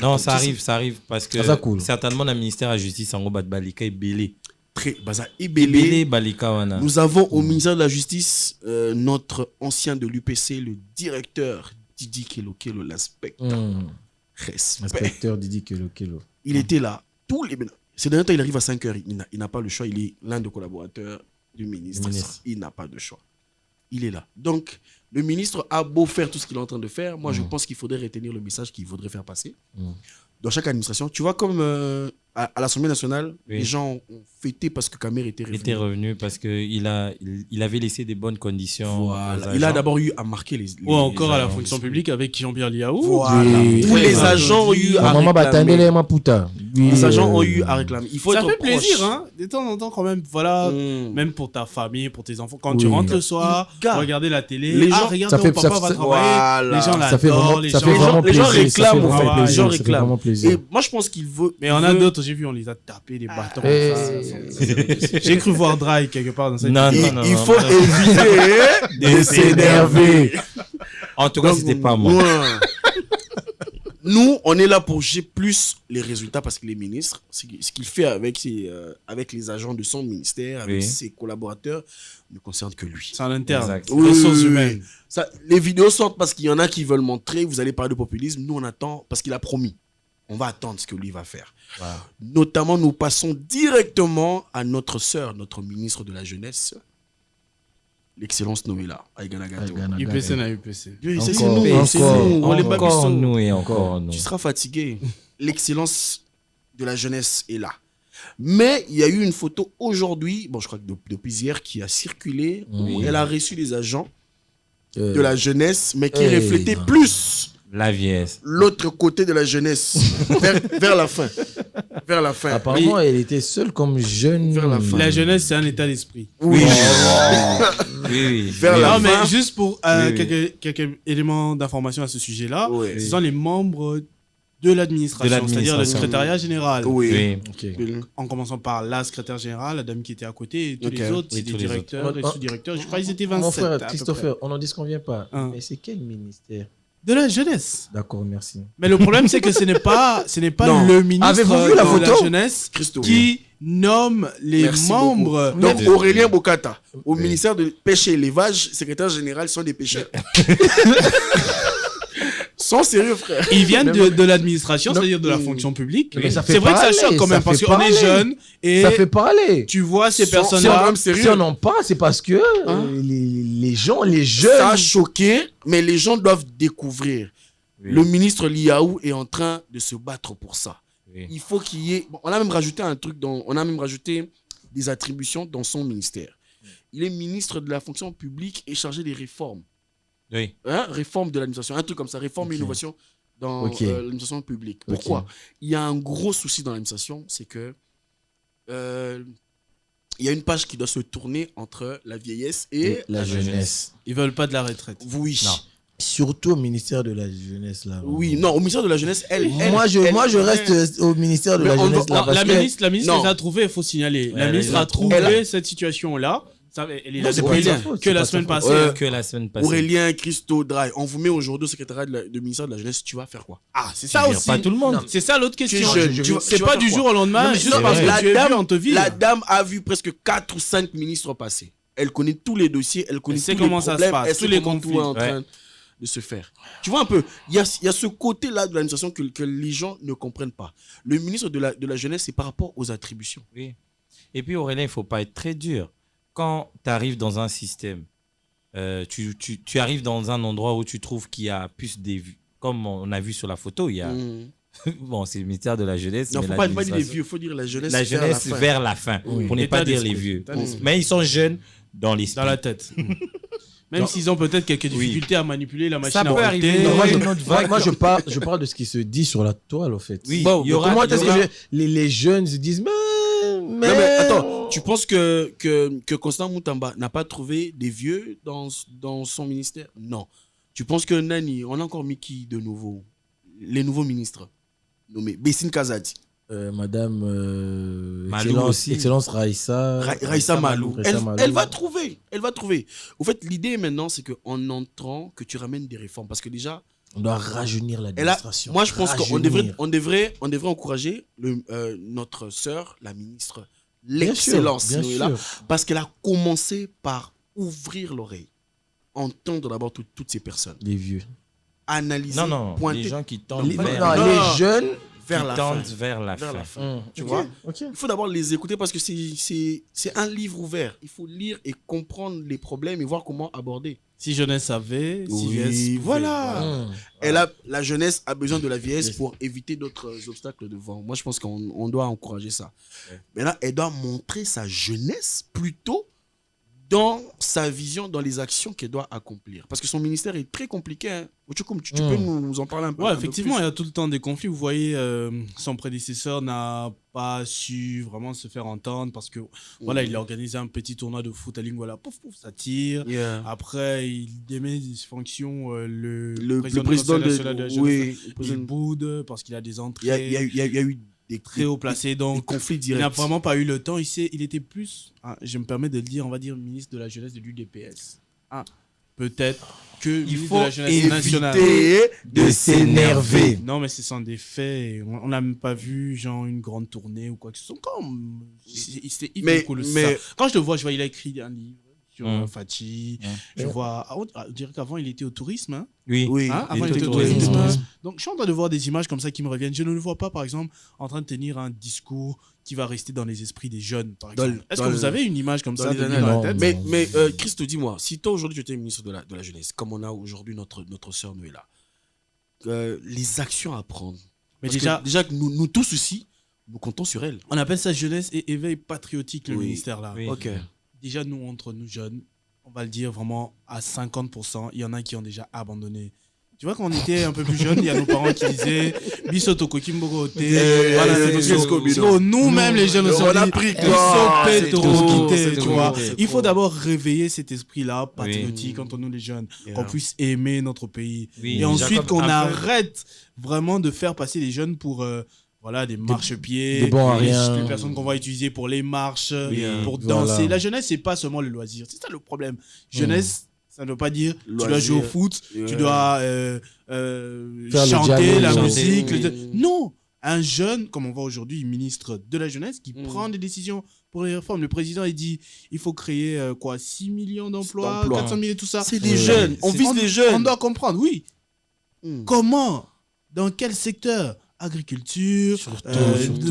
Non, ça arrive parce que Ah, ça cool. certainement, le ministère de la Justice, en gros, Balika est belé. très Baza Ebele Ebele. Balikawana. Nous avons au ministère de la Justice notre ancien de l'UPC, le directeur Didi Kelo, l'inspecteur. Respect. Inspecteur Didi Kelo. Il était là. Ces derniers temps, il arrive à 5h. Il n'a pas le choix. Il est l'un des collaborateurs du ministre. Il n'a pas de choix. Il est là. Donc, le ministre a beau faire tout ce qu'il est en train de faire. Moi, je pense qu'il faudrait retenir le message qu'il voudrait faire passer. Dans chaque administration. Tu vois, comme à l'Assemblée nationale, les gens ont fêté parce que Kamer était revenu. Il était revenu parce qu'il avait laissé des bonnes conditions. Voilà. Il a d'abord eu à marquer les Ou encore les à la agents. fonction publique avec Jean-Pierre Liaou. Voilà. Oui. Tous les agents ont eu à réclamer. Les agents ont eu à réclamer. Il faut Ça être fait proche. plaisir, hein. De temps en temps, quand même, voilà. Même pour ta famille, pour tes enfants. Quand tu rentres le soir, Gars, regarder la télé. les gens- regarde ça ton fait- papa ça va fait- travailler. Voilà. Les gens Ça fait l'adorent. vraiment, Les ça gens- fait vraiment les gens plaisir. réclament, ça fait en fait. vraiment Les plaisir, gens ça fait réclament. vraiment plaisir. Et moi, je pense qu'il veut. Mais il y en a d'autres, j'ai vu, on les a tapés des bâtons. J'ai cru voir Dry quelque part dans cette Non, vidéo. non, non. Il non, faut non. éviter De s'énerver. En tout cas, Donc, c'était pas moi. ouais. Nous, on est là pour juger plus les résultats parce qu'il est ministre. Ce qu'il fait avec les agents de son ministère, avec Oui. ses collaborateurs, ne concerne que lui. C'est en interne. Exact. Ressources Oui. humaines. Ça, les vidéos sortent parce qu'il y en a qui veulent montrer, vous allez parler de populisme. Nous, on attend parce qu'il a promis. On va attendre ce que lui va faire. Voilà. Notamment, nous passons directement à notre sœur, notre ministre de la Jeunesse, l'excellence Noéla, Aïgana Gato. UPC na UPC. Oui, Encore, c'est nous, c'est encore, nous, on les Encore babissons. nous et encore nous. Tu seras fatigué. L'excellence de la jeunesse est là. Mais il y a eu une photo aujourd'hui, bon, je crois que depuis hier, qui a circulé, où elle a reçu des agents de la jeunesse, mais qui reflétaient plus La vieillesse. l'autre côté de la jeunesse, vers la fin. Vers la fin. Apparemment, elle était seule comme jeune. Vers la fin. La jeunesse, c'est un état d'esprit. Oui. Oui. Vers oui. la Non, fin. mais juste pour Oui. quelques éléments d'information à ce sujet-là, Ouais. ce sont les membres de l'administration, c'est-à-dire le secrétariat général. Oui. Oui. Ok. En commençant par la secrétaire générale, la dame qui était à côté, et tous Ok. les autres, Oui, c'est des tous les directeurs, autres. des sous-directeurs. Je crois qu'ils étaient 27. Mon frère à peu Christopher, on n'en disconvient pas. Hein. Mais c'est quel ministère? près. De la jeunesse. D'accord, merci. Mais le problème, c'est que ce n'est pas Non. le ministre Avez-vous vu de la la photo jeunesse Christo. qui nomme les Merci membres. Donc, Mais- Aurélien Bokata, au Oui. ministère de pêche et élevage, secrétaire général, sont des pêcheurs. Sans sérieux, frère. Ils viennent de l'administration, Non. c'est-à-dire de la fonction publique. Mais ça fait C'est vrai que ça parler, choque quand ça même, parce fait qu'on est parler. jeunes et Ça fait parler. tu vois ces Sans- personnes-là. même sérieux. Si on en parle, c'est parce que Hein? les gens, les Ça a jeunes. choqué, mais les gens doivent découvrir. Oui. Le ministre Liaou est en train de se battre pour ça. Oui. Il faut qu'il y ait. Bon, on a même rajouté un truc on a même rajouté des attributions dans son ministère. Il est ministre de la fonction publique et chargé des réformes. Oui. Hein, réforme de l'administration, un truc comme ça, réforme et innovation dans Ok. l'administration publique. Pourquoi Ok. Il y a un gros souci dans l'administration, c'est que il y a une page qui doit se tourner entre la vieillesse et La jeunesse. Ils veulent pas de la retraite. Oui. Non. Surtout au ministère de la jeunesse, là. Oui, non, au ministère de la jeunesse, Moi, je reste au ministère de Mais la on jeunesse, va- là. Non, parce la que- ministre Non. les a trouvés, il faut signaler. Ouais, La elle ministre les a a trouvés. trouvé cette situation-là. Elle est Non, là c'est depuis pas de sa rien, faute, que c'est la pas de semaine sa faute. passée. Que la semaine passée. Aurélien, Christo, Dry, on vous met aujourd'hui au secrétariat de ministère de la jeunesse, tu vas faire quoi? Ah, c'est Tu ça vires aussi. pas tout le monde. Non. C'est ça l'autre Tu es question. jeune, C'est tu vas pas faire du quoi? jour au lendemain, Non, mais juste c'est parce vrai. que tu es vu, on te vire. La dame a vu presque 4 ou 5 ministres passer. Elle connaît tous les dossiers, elle connaît Elle sait tous les comment ça se problèmes, passe, elle tous sait les comment tout est conflits. en train de se faire. Tu vois un peu, il y a ce côté-là de l'administration que les gens ne comprennent pas. Le ministre de la jeunesse, c'est par rapport aux attributions. Oui. Et puis Aurélien, il ne faut pas être très dur. Quand tu arrives dans un système, tu arrives dans un endroit où tu trouves qu'il y a plus des vues. Comme on a vu sur la photo, il y a... Bon, c'est le ministère de la jeunesse. Non, mais faut pas dire les l'administration- vieux, faut dire la jeunesse. La jeunesse vers vers la fin. Oui. Pour ne État pas dire d'esprit. les vieux. État d'esprit. Mais ils sont jeunes dans l'esprit. Dans la tête. Même Non. s'ils ont peut-être quelques Oui. difficultés à manipuler la machine Ça à peut voter. arriver. Non, Ouais, moi, je parle de ce qui se dit sur la toile, au fait. Oui, Bon, il y aura- comment il y est-ce aura- que les jeunes se disent, mais Non, mais attends, tu penses que Constant Moutamba n'a pas trouvé des vieux dans son ministère? Non. Tu penses que Nani, on a encore mis qui de nouveau? Les nouveaux ministres nommés. Bessine Kazadi. Madame Malou aussi. Excellence Raïssa. Raïssa Malou. Raïssa Malou. Elle va trouver. Elle va trouver. Au fait, l'idée maintenant, c'est qu'en entrant, que tu ramènes des réformes. Parce que déjà, On doit rajeunir elle a, l'administration. moi je pense qu'on Rajeunir. devrait encourager notre sœur, la ministre l'excellence bien Noéla, sûr. parce qu'elle a commencé par ouvrir l'oreille, entendre d'abord toutes ces personnes, Les vieux. analyser, Non, pointer les gens qui tendent Les, vers, non, les jeunes. vers qui la tendent fin. vers la Vers la fin. fin. Tu Ok, vois, ok. il faut d'abord les écouter parce que c'est un livre ouvert. Il faut lire et comprendre les problèmes et voir comment aborder. Si jeunesse savait, si Oui, vieillesse pouvait. voilà. Mmh. La jeunesse a besoin de la vieillesse pour éviter d'autres obstacles devant. Moi, je pense qu'on doit encourager ça. Mais là, elle doit montrer sa jeunesse plutôt dans sa vision, dans les actions qu'elle doit accomplir. Parce que son ministère est très compliqué. Hein. Tu peux nous en parler un peu? Ouais, un peu effectivement, plus il y a tout le temps des conflits. Vous voyez, son prédécesseur n'a pas su vraiment se faire entendre parce que voilà, il a organisé un petit tournoi de foot à ligne, voilà, pouf, pouf, ça tire. Yeah. Après, il démet ses fonctions, le président du Conseil national de la jeunesse, oui, il boude parce qu'il a des entrées il y a eu des très haut placées. des Donc, conflits il n'a directs. vraiment pas eu le temps. Il était plus, je me permets de le dire, on va dire ministre de la jeunesse de l'UDPS. Peut-être que ministre faut de la jeunesse nationale. éviter De s'énerver. Non, mais ce sont des faits. On n'a même pas vu genre une grande tournée ou quoi que ce soit. Comme c'était hyper cool. mais- Ça. Quand je le vois, il a écrit un livre sur Fatih. Mm. Je vois. On dirait qu'avant il était au tourisme. Hein. Oui. Oui, Hein, il avant, il était était au au tourisme. tourisme. Donc, je suis en train de voir des images comme ça qui me reviennent. Je ne le vois pas, par exemple, en train de tenir un discours qui va rester dans les esprits des jeunes, par Dans exemple. le- Est-ce dans que le- vous avez une image comme dans ça les de lui annales. dans Non, la tête? Mais Christ, dis-moi, si toi aujourd'hui tu étais ministre de la jeunesse, comme on a aujourd'hui notre sœur Noéla, les actions à prendre. Mais Parce déjà que nous tous aussi, nous comptons sur elle. on appelle ça jeunesse et éveil patriotique, le Oui. ministère là. Oui. Ok. Déjà, nous, entre nous jeunes, on va le dire vraiment à 50%, il y en a qui ont déjà abandonné. Tu vois, quand on était un peu plus jeunes, il y a nos parents qui disaient Bisotoko Kimbogote. Nous-mêmes, les jeunes, on a pris quoi? C'est trop, Bisopetokite, c'est tu vois. trop, c'est Il faut trop. d'abord réveiller cet esprit-là patriotique entre nous, les jeunes, Yeah. qu'on puisse aimer notre pays. Oui, Et ensuite, Jacob, qu'on un peu- arrête vraiment de faire passer les jeunes pour voilà, des marchepieds, des bons à rien. les personnes qu'on va utiliser pour les marches, pour Voilà. danser. La jeunesse, c'est pas seulement le loisir. C'est ça le problème. Jeunesse, ça ne veut pas dire tu dois Loisir. jouer au foot, Yeah. tu dois Faire le chanter dialogue, la chanter. musique. Mm. Non, un jeune, comme on voit aujourd'hui, ministre de la jeunesse, qui Mm. prend des décisions pour les réformes. Le président, il dit il faut créer 6 millions d'emplois, D'emplois. 400 000 et tout ça. C'est des jeunes. On vise des On jeunes. doit comprendre, oui. Mm. Comment? Dans quel secteur? Agriculture, Surtout,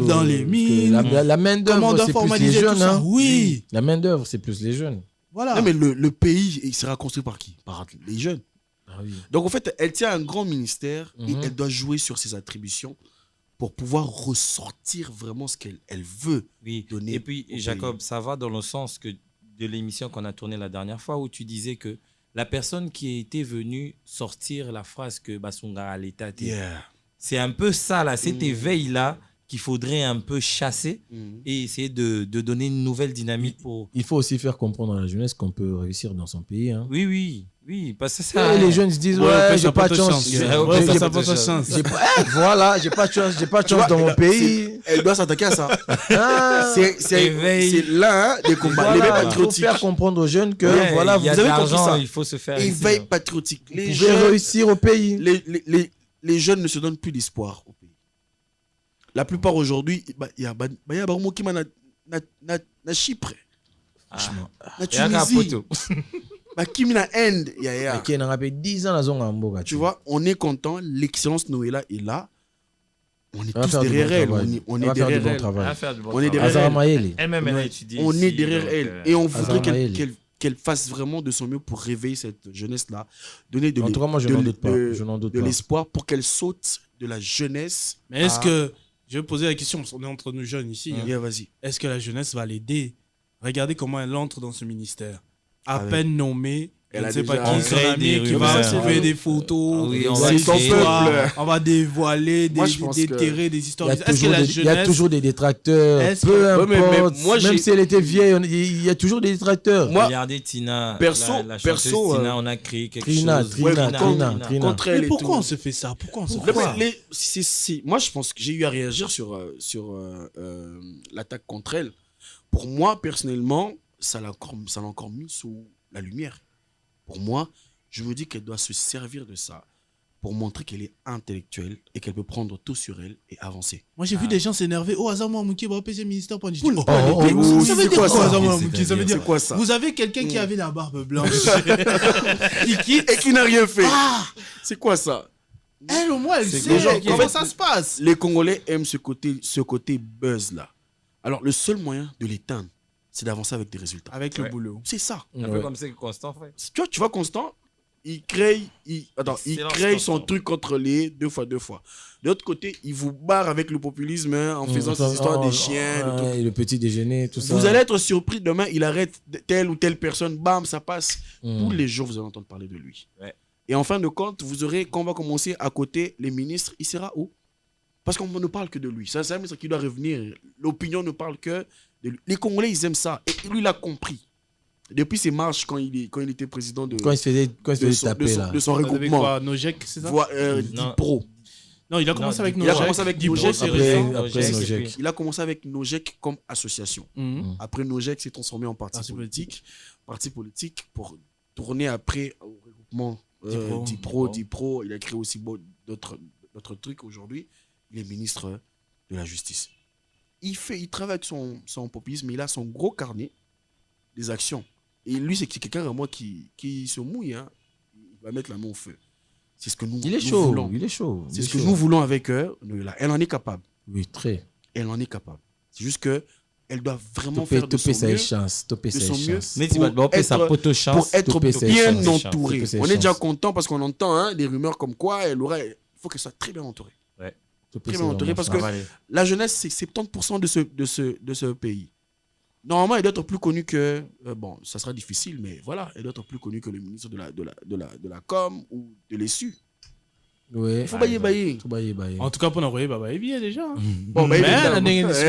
dans les parce que mines. La main Comment on d'œuvre, doit c'est plus les formaliser tout jeunes. ça? Hein. Oui. La main d'œuvre, c'est plus les jeunes. Voilà. Non, mais le pays, il sera construit par qui? Par les jeunes. Ah oui. Donc en fait, elle tient un grand ministère et Mhm. elle doit jouer sur ses attributions pour pouvoir ressortir vraiment ce qu'elle veut. Oui. Donner Et puis, au Jacob, ça va dans le sens que de l'émission qu'on a tournée la dernière fois où tu disais que la personne qui était venue sortir la phrase que Basunga à l'État, c'est un peu ça, là, cet éveil-là qu'il faudrait un peu chasser et essayer de donner une nouvelle dynamique pour... Il faut aussi faire comprendre à la jeunesse qu'on peut réussir dans son pays. Hein. Oui, parce que ça... Et les jeunes se disent ouais, j'ai pas de chance. J'ai pas de chance, j'ai pas de chance dans mon pays. Elle doit s'attaquer à ça. Ah, C'est Éveil. l'un des combats. L'éveil voilà, il faut patriotique. faire comprendre aux jeunes que Ouais, voilà, il y a vous avez de compris l'argent, ça. il faut se faire... Éveil ici, patriotique. Vous Les pouvez jeunes, réussir au pays. les jeunes ne se donnent plus d'espoir au pays. La plupart aujourd'hui, il y a Barumo qui m'a na Chypre, na Il y a un Tunisie, poteau. qui m'a na Inde. Mais qui n'a pas 10 ans, la zone en Boga. Tu vois, on est content. L'excellence Noéla est là. On est Elle va tous faire du bon derrière elle. travail. On Elle est va faire du derrière bon elle. Elle travail. va faire du bon On est travail. derrière Azara elle. Maëlle. Elle-même, elle a Ouais. étudié On ici, est derrière donc, elle. Et on voudrait Azara Maëlle. qu'elle fasse vraiment de son mieux pour réveiller cette jeunesse-là. Donner de En tout cas, moi, je n'en doute pas. Je n'en doute de pas. l'espoir pour qu'elle saute de la jeunesse. Mais est-ce que, je vais poser la question, parce qu'on est entre nous jeunes ici, hein. Yeah, vas-y. Est-ce que la jeunesse va l'aider? Regardez comment elle entre dans ce ministère. À Ah ouais. peine nommée, Elle elle ne a sait pas déjà qui, son créé des ami qui rumeurs. va C'est trouver vrai. des photos, Oui, on des va son histoires, peuple. on va dévoiler, Moi, je pense que- déterrer des histoires. Il y, a Est-ce que toujours la des, il y a jeunesse... toujours des détracteurs. Est-ce Peu que- Ouais, mais importe. moi, même j'ai- si elle était vieille, il y a toujours des détracteurs. Moi, Regardez Tina, perso- la perso, chanteuse Tina, on a créé quelque Trina, chose. Trina. contre elle Mais et pourquoi tout. on se fait ça? Pourquoi on se fait Non, ça? mais moi, je pense que j'ai eu à réagir sur l'attaque contre elle. Pour moi, personnellement, ça l'a encore mis sous la lumière. Pour moi, je me dis qu'elle doit se servir de ça pour montrer qu'elle est intellectuelle et qu'elle peut prendre tout sur elle et avancer. Moi, j'ai vu des gens s'énerver. Oh, Azama Mouki va appeler ses ministères pour dire. Ça veut dire quoi ça? Ça veut dire C'est quoi ça? Vous avez quelqu'un qui avait la barbe blanche Et qui n'a rien fait. C'est quoi ça? Elle, au moins, elle C'est sait des gens qui- comment en fait, ça se passe. Les Congolais aiment ce côté buzz là. Alors le seul moyen de l'éteindre, c'est d'avancer avec des résultats. Avec le Ouais. boulot. C'est ça. Un peu comme c'est Constant fait. Tu vois Constant, il crée Excellent son Constant. truc contre les deux fois. De l'autre côté, il vous barre avec le populisme hein, en faisant ces histoires des chiens. le truc. Et le petit déjeuner, tout ça. Vous allez être surpris demain, il arrête telle ou telle personne, bam, ça passe. Mm. Tous les jours, vous allez entendre parler de lui. Ouais. Et en fin de compte, vous aurez, quand on va commencer à côté, les ministres, il sera où? Parce qu'on ne parle que de lui. C'est un ministre qui doit revenir. L'opinion ne parle que de lui. Les Congolais, ils aiment ça. Et lui, il a compris. Depuis ses marches, quand il était président de, Quand il se faisait taper, là. de son Avec regroupement, quoi, Nojek, c'est ça? Non. Dipro. Non, il a commencé Non, avec il Il a Nojek. commencé avec Dipro, Nojek. c'est Après, récent. après Nojek, Nojek. Il a commencé avec Nojek comme association. Mhm. Après, Nojek s'est transformé en parti Parti politique. Parti politique pour tourner après au regroupement Dipro. Dipro. Il a créé aussi d'autres trucs aujourd'hui. Il est ministre de la Justice. Il travaille avec son populisme, mais il a son gros carnet des actions. Et lui, c'est quelqu'un vraiment qui se mouille. Hein. Il va mettre la main au feu. C'est ce que nous, Il est nous chaud, voulons. il est chaud. C'est ce que nous voulons avec eux. Elle en est capable. Oui, très. Elle en est capable. C'est juste que elle doit vraiment faire de Topper son sa mieux. chance. Topper de sa son mieux. chance. Mais tu vas te sa poteau chance. Pour être Topper ses bien chances. entouré. Topper ses On est déjà chances. content parce qu'on entend hein, des rumeurs comme quoi elle aurait. Il faut qu'elle soit très bien entourée. Topper Très ses bien entourée parce chances. que la jeunesse, c'est 70% de ce pays. Normalement, elle doit être plus connue que. Bon, ça sera difficile, mais voilà, elle doit être plus connue que le ministre de la com ou de l'ESU. Ouais. Il faut bailler. Tout bailler. En tout cas, pour envoyer Baba Ebi déjà. Bon, Mais évidemment. il Il faut se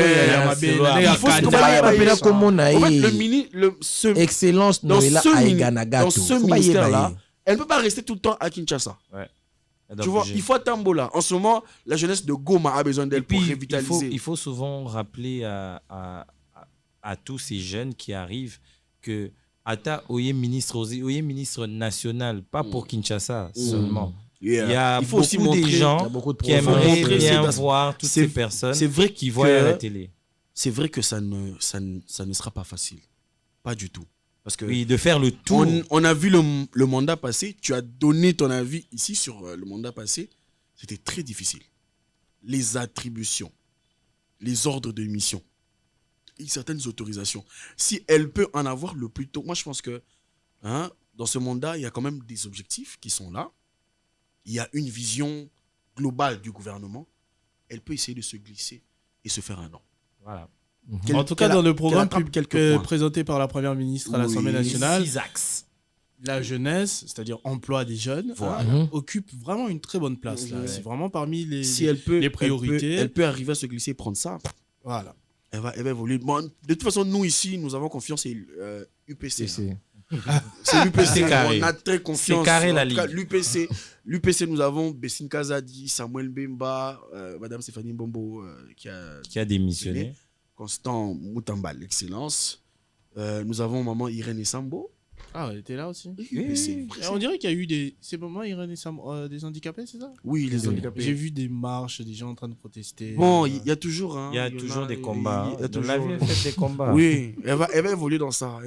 Bailler, bailler. bailler, comme on a En fait, eu. le ministre. Excellence Dans Noëlla ce Aïganagato. dans ce Faut bailler, ministère-là, bailler. elle ne peut pas rester tout le temps à Kinshasa. Elle doit Tu vois, bouger. il faut à Tambola. En ce moment, la jeunesse de Goma a besoin Et d'elle puis, pour il revitaliser. faut souvent rappeler à tous ces jeunes qui arrivent que Ata Oye ministre national, pas pour Kinshasa seulement. Yeah. Il y a Il faut aussi beaucoup montrer- des gens Il y a beaucoup de qui profondeur. aimeraient montrer bien cet- voir toutes c'est- ces personnes c'est vrai qui voient à la que- télé. C'est vrai que ça ne sera pas facile. Pas du tout. Parce que Oui, de faire le tour. on a vu le mandat passé. Tu as donné ton avis ici sur le mandat passé. C'était très difficile. Les attributions, les ordres de mission, et certaines autorisations. Si elle peut en avoir le plus tôt. Moi, je pense que hein, dans ce mandat, il y a quand même des objectifs qui sont là. Il y a une vision globale du gouvernement. Elle peut essayer de se glisser et se faire un nom. Voilà. En tout cas, dans le programme qu'elle attrape quelques points. présenté par la première ministre à Oui. l'Assemblée nationale, 6 axes. la jeunesse, c'est-à-dire emploi des jeunes, Voilà. hein, occupe vraiment une très bonne place. là. Ouais. C'est vraiment parmi les. Si elle peut, les priorités. elle peut arriver à se glisser et prendre ça. Voilà. Elle va évoluer. Bon, de toute façon, nous ici, nous avons confiance. C'est UPC. C'est- C'est l'UPC. C'est carré. On a très confiance. C'est carré, la En tout cas, ligue. L'UPC, nous avons Bessine Kazadi, Samuel Bemba, Madame Stéphanie Bombo, qui a démissionné. Constant Moutamba, l'excellence. Nous avons maman Irène Essambo. Ah, elle était là aussi. UPC. Et on dirait qu'il y a eu des. Ces moments, Irène et Sam, des handicapés, c'est ça? Oui, les J'ai handicapés. vu des marches, des gens en train de protester. Bon, il y a toujours. Hein, Il y a en toujours des il combats. y a De la toujours- vie est faite des combats. Oui, elle va évoluer dans ça.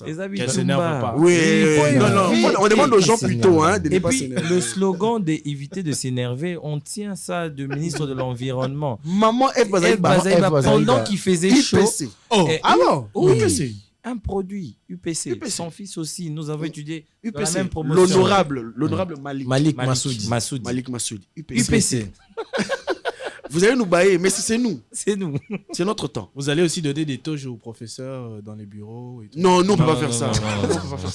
Les habits Qu'elle de s'énerve Zumba. pas. Oui, faut non, énerver. on demande aux gens Et- plutôt hein, de ne Et pas puis, s'énerver. le slogan d'éviter de s'énerver, on tient ça de ministre de l'Environnement. Maman F. F. Bazaïba. Bazaïba, F. Bazaïba. pendant qu'il faisait chaud, UPC. Oh, Et- ah bon? oui, UPC. un produit, UPC. UPC. Son fils aussi, nous avons étudié dans la UPC. même promotion. L'honorable Malik. Malik Malik Massoudi. Massoudi. Malik Massoudi. UPC. UPC, Vous allez nous bailler, mais c'est nous. c'est nous. C'est notre temps. Vous allez aussi donner des toges aux professeurs dans les bureaux et tout. Non, nous, on ne peut Non, pas faire non, ça. non, non, On peut pas faire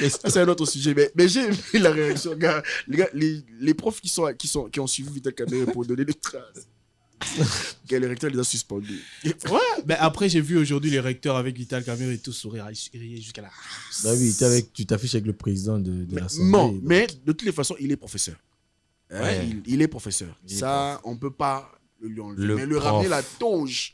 ça. Ça, c'est un autre sujet. Mais j'ai aimé la réaction. Gars, les profs qui ont suivi Vital Kamerhe pour donner des traces. Le recteur les a suspendus. Mais après, j'ai vu aujourd'hui les recteurs avec Vital Kamerhe et tout sourire. Ils riaient jusqu'à là. Bah oui, tu t'affiches avec le président de l'Assemblée. Non, mais de toutes les façons, il est professeur. Hein, Ouais. Il est professeur. Il est Ça, on ne peut pas lui enlever. Le Mais le prof. ramener la toge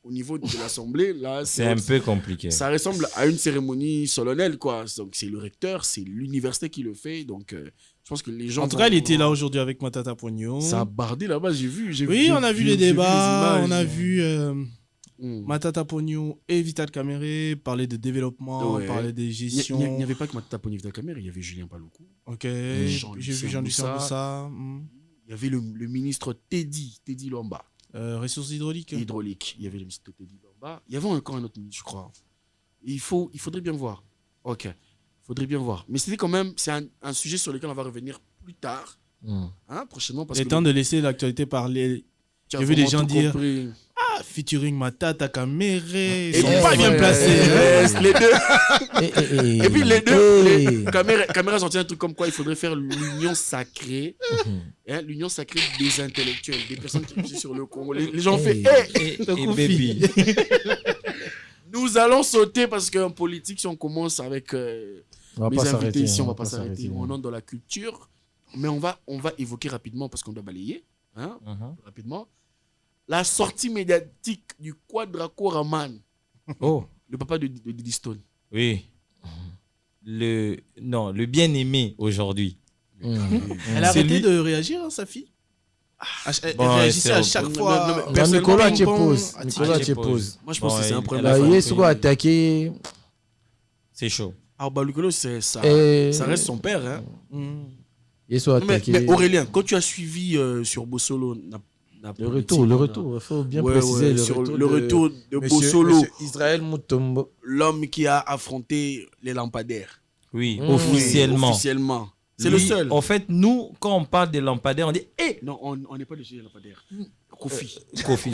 au niveau de l'Assemblée, là, C'est un peu compliqué. ça ressemble à une cérémonie solennelle, quoi. Donc, c'est le recteur, c'est l'université qui le fait. Donc, je pense que les gens. En tout cas, il était là aujourd'hui avec Matata Pogno. Ça a bardé là-bas, j'ai vu. Oui, on a vu les débats, on a images. vu Mm. Matata Pogno et Vital Kamere parler de développement, Ouais. parler des Il gestions. n'y avait pas que Matata Pogno Vital Kamere, il y avait Julien Paloukou. Ok, Jean-Lucien j'ai vu Jean-Lucien Boussa. Boussa. Il y avait le ministre Teddy Lomba, Ressources hydrauliques. hydraulique. Il y avait le ministre Teddy Lomba. Il y avait encore un autre ministre, je crois. Il faudrait bien voir. Ok, il faudrait bien voir. Mais c'était quand même, c'est un sujet sur lequel on va revenir plus tard, hein, prochainement. Parce Il est que temps de laisser l'actualité parler. tu as j'ai vu des vraiment gens tout dire- compris. Ah, featuring Matata Kamere. Ils Et sont puis, pas bien placés. les deux. Et puis les deux, Hey. Caméra a sorti un truc comme quoi il faudrait faire l'union sacrée, hein, l'union sacrée des intellectuels, des personnes qui vivent sur le Congo. Les gens ont fait, Hey. hey, Et baby. nous allons sauter parce qu'en politique, si on commence avec On va mes pas invités s'arrêter. ici, on va pas s'arrêter. On entre dans la culture, mais on va évoquer rapidement parce qu'on doit balayer, hein, rapidement, la sortie médiatique du Quadraco Raman, Oh, le papa de Diddy Stone. oui. Le bien-aimé aujourd'hui. Elle a C'est arrêté lui- de réagir, hein, sa fille. Elle Bon, réagissait à c'est- chaque non, fois. non, mais Non, personnellement, Nicolas, tu ping-pong, poses. Nicolas, tu poses. Moi, je pense que c'est un problème. elle a Là, fait il un est souvent peu- attaqué. C'est chaud. Ah, bah, Lucolo, c'est ça. Et- Ça reste son père. Hein. Il est souvent Non, mais attaqué. Aurélien, quand tu as suivi sur Bossolo, Le retour, il faut bien préciser le retour de Monsieur- Bossolo, Monsieur Israël Moutombo. l'homme qui a affronté les lampadaires. Oui, Mmh. officiellement. Officiellement. C'est Lui, le seul. En fait, nous, quand on parle des lampadaires, on dit hé, Non, on n'est pas des lampadaires. Kofi. Kofi.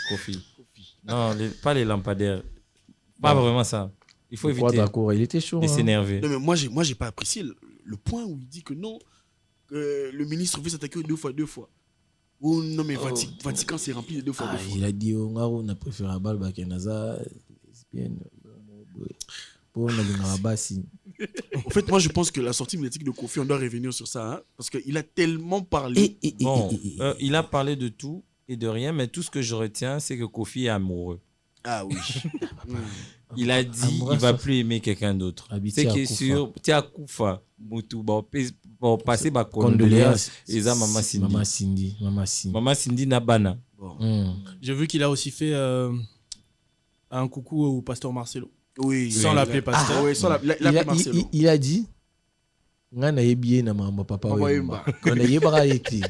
Kofi. Non, pas les lampadaires. Pas vraiment ça. Il faut Quoi éviter d'accord, il était chaud. de hein. s'énerver. Non, mais moi, j'ai pas apprécié le point où il dit que non, le ministre veut s'attaquer deux fois. Oh non, mais Vatican s'est rempli de deux fois. Ah, il a dit on a préféré à Balba Kenaza. Pour la basse. En fait, moi, je pense que la sortie médiatique de Kofi, on doit revenir sur ça. Hein, parce qu'il a tellement parlé. Bon, il a parlé de tout et de rien, mais tout ce que je retiens, c'est que Kofi est amoureux. Ah oui. Il a dit Amoureux, il va ça- plus aimer quelqu'un d'autre. Habité C'est à qui est Koufa. sûr, tu as Koufa, Moutou, bon, passer ma Condoléances. condoléances. Et ça, Maman Cindy. Maman Cindy. Maman Cindy Nabana. J'ai vu qu'il a aussi fait un coucou au pasteur Marcelo. Oui. Sans l'appeler pasteur. Oui, sans l'appeler Marcelo. Il a dit nga na yebi na mama papa Papa wemba. Wemba. Quand il yebara yeki.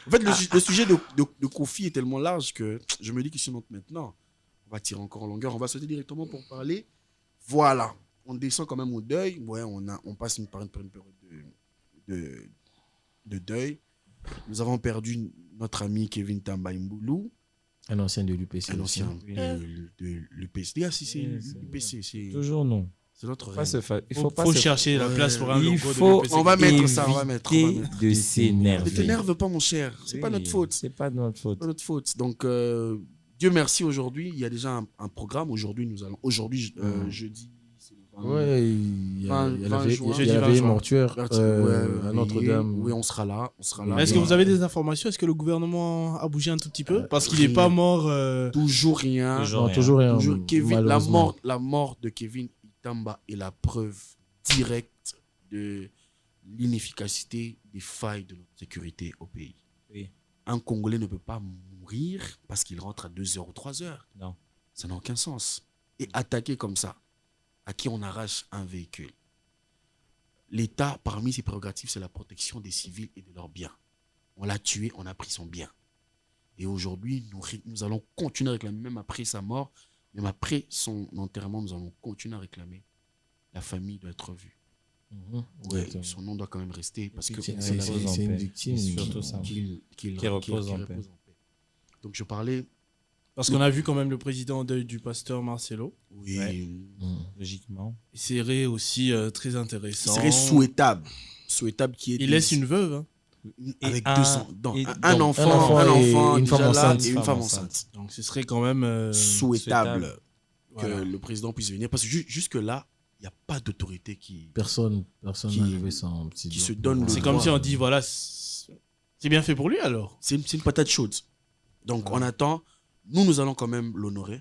En fait, le sujet de Kofi est tellement large que je me dis que si on monte maintenant, on va tirer encore en longueur. On va sauter directement pour parler. Voilà. On descend quand même au deuil. Ouais, on passe par une période de deuil. Nous avons perdu notre ami Kevin Tamba Mboulou, Un ancien de l'UPC. un ancien Oui. de l'UPC. Ah, si c'est Oui, c'est- l'UPC, c'est Toujours non. notre Pas reine. il Il faut pas faut se- chercher la place pour un Il logo faut- de l'UPC. On va mettre ça, on va mettre. éviter de Ne s'énerver. t'énerve pas, mon cher. C'est pas notre faute. C'est pas notre faute. Pas notre faute. Donc, Dieu merci, aujourd'hui, il y a déjà un programme. Aujourd'hui, jeudi, c'est le 20 Ouais, il y a 20 la veille- juin. il y a la veille mortuaire à Ouais, Notre-Dame. Oui, on sera là. Est-ce que vous avez des informations? Est-ce que le gouvernement a bougé un tout petit peu? Parce qu'il n'est pas mort. Toujours rien. Toujours. Non, toujours rien. Toujours Kevin, malheureusement. la mort de Kevin Itamba est la preuve directe de l'inefficacité des failles de notre sécurité au pays. Oui. Un Congolais ne peut pas mourir parce qu'il rentre à 2h ou 3h. Non. Ça n'a aucun sens. Et attaquer comme ça, à qui on arrache un véhicule. L'État, parmi ses prérogatives, c'est la protection des civils et de leurs biens. On l'a tué, on a pris son bien. Et aujourd'hui, nous allons continuer à réclamer, même après sa mort, même après son enterrement, nous allons continuer à réclamer. La famille doit être vue. Ouais, Exactement. son nom doit quand même rester parce que C'est- c'est- c'est- c'est une victime. Surtout ça. qu'il repose en paix. Donc je parlais, Parce qu'on a vu quand même le président en deuil du pasteur Marcelo. oui, Ouais. Logiquement. Il serait aussi très ce intéressant. serait souhaitable qu'il y ait Il laisse une veuve. Hein. avec un- 200 et un donc, enfant, et une déjà femme là, enceinte. et une femme Femme enceinte. Donc ce serait quand même. Souhaitable que Voilà. le président puisse venir parce que jusque là, il n'y a pas d'autorité qui Personne Qui- n'a levé son petit se doigt. donne le C'est droit. comme si on dit voilà, c'est bien fait pour lui alors. c'est une patate chaude. Donc, on attend. Nous allons quand même l'honorer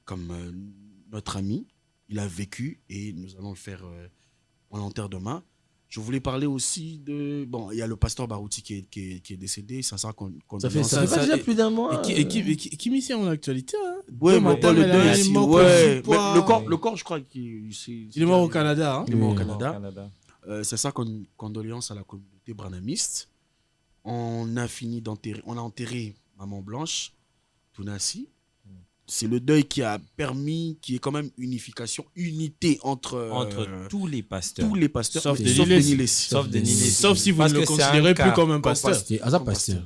comme notre ami. Il a vécu et nous allons le faire en enterre demain. Je voulais parler aussi de... Bon, il y a le pasteur Barouti qui est décédé. Ça fait déjà plus d'un mois. Et qui m'y en actualité. Hein. Ouais, mais pas le deuil ici. Ouais, mais le corps, je crois qu'il il est mort au Canada. Hein. Il est mort au Canada. C'est ça, condoléances à la communauté branamiste. On a enterré Maman Blanche, Tounassi. C'est le deuil qui a permis qu'il y ait quand même unité entre tous les pasteurs. Sauf Denis Lessi. Sauf si vous ne le considérez plus comme un pasteur. C'est Azar pasteur.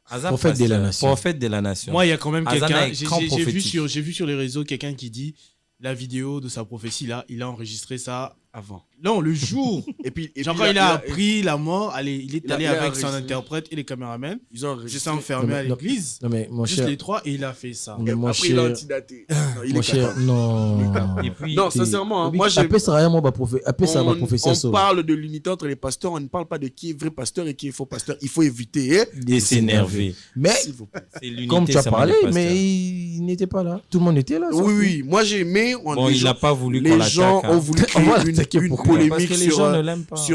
Prophète de la nation. Prophète de la nation. Moi, il y a quand même quelqu'un. J'ai J'ai vu sur les réseaux quelqu'un qui dit la vidéo de sa prophétie là, il a enregistré ça avant. Non, le jour. et puis quand il a appris la mort, il est allé avec son interprète et les caméramans. Ils ont juste enfermé à l'église. Non mais mon juste cher, les trois et il a fait ça. Mais mon après, il a antidaté. Mon cher, non. Et puis, non, sincèrement, moi j'ai. Après ça rien moi ma prophétie. On parle de l'unité entre les pasteurs, on ne parle pas de qui est vrai pasteur et qui est faux pasteur. Il faut éviter de s'énerver. Mais comme tu as parlé, mais il n'était pas là. Tout le monde était là. Oui, moi j'ai aimé. Bon, il n'a pas voulu qu'on l'attaque. Les gens ont voulu créer une polémique sur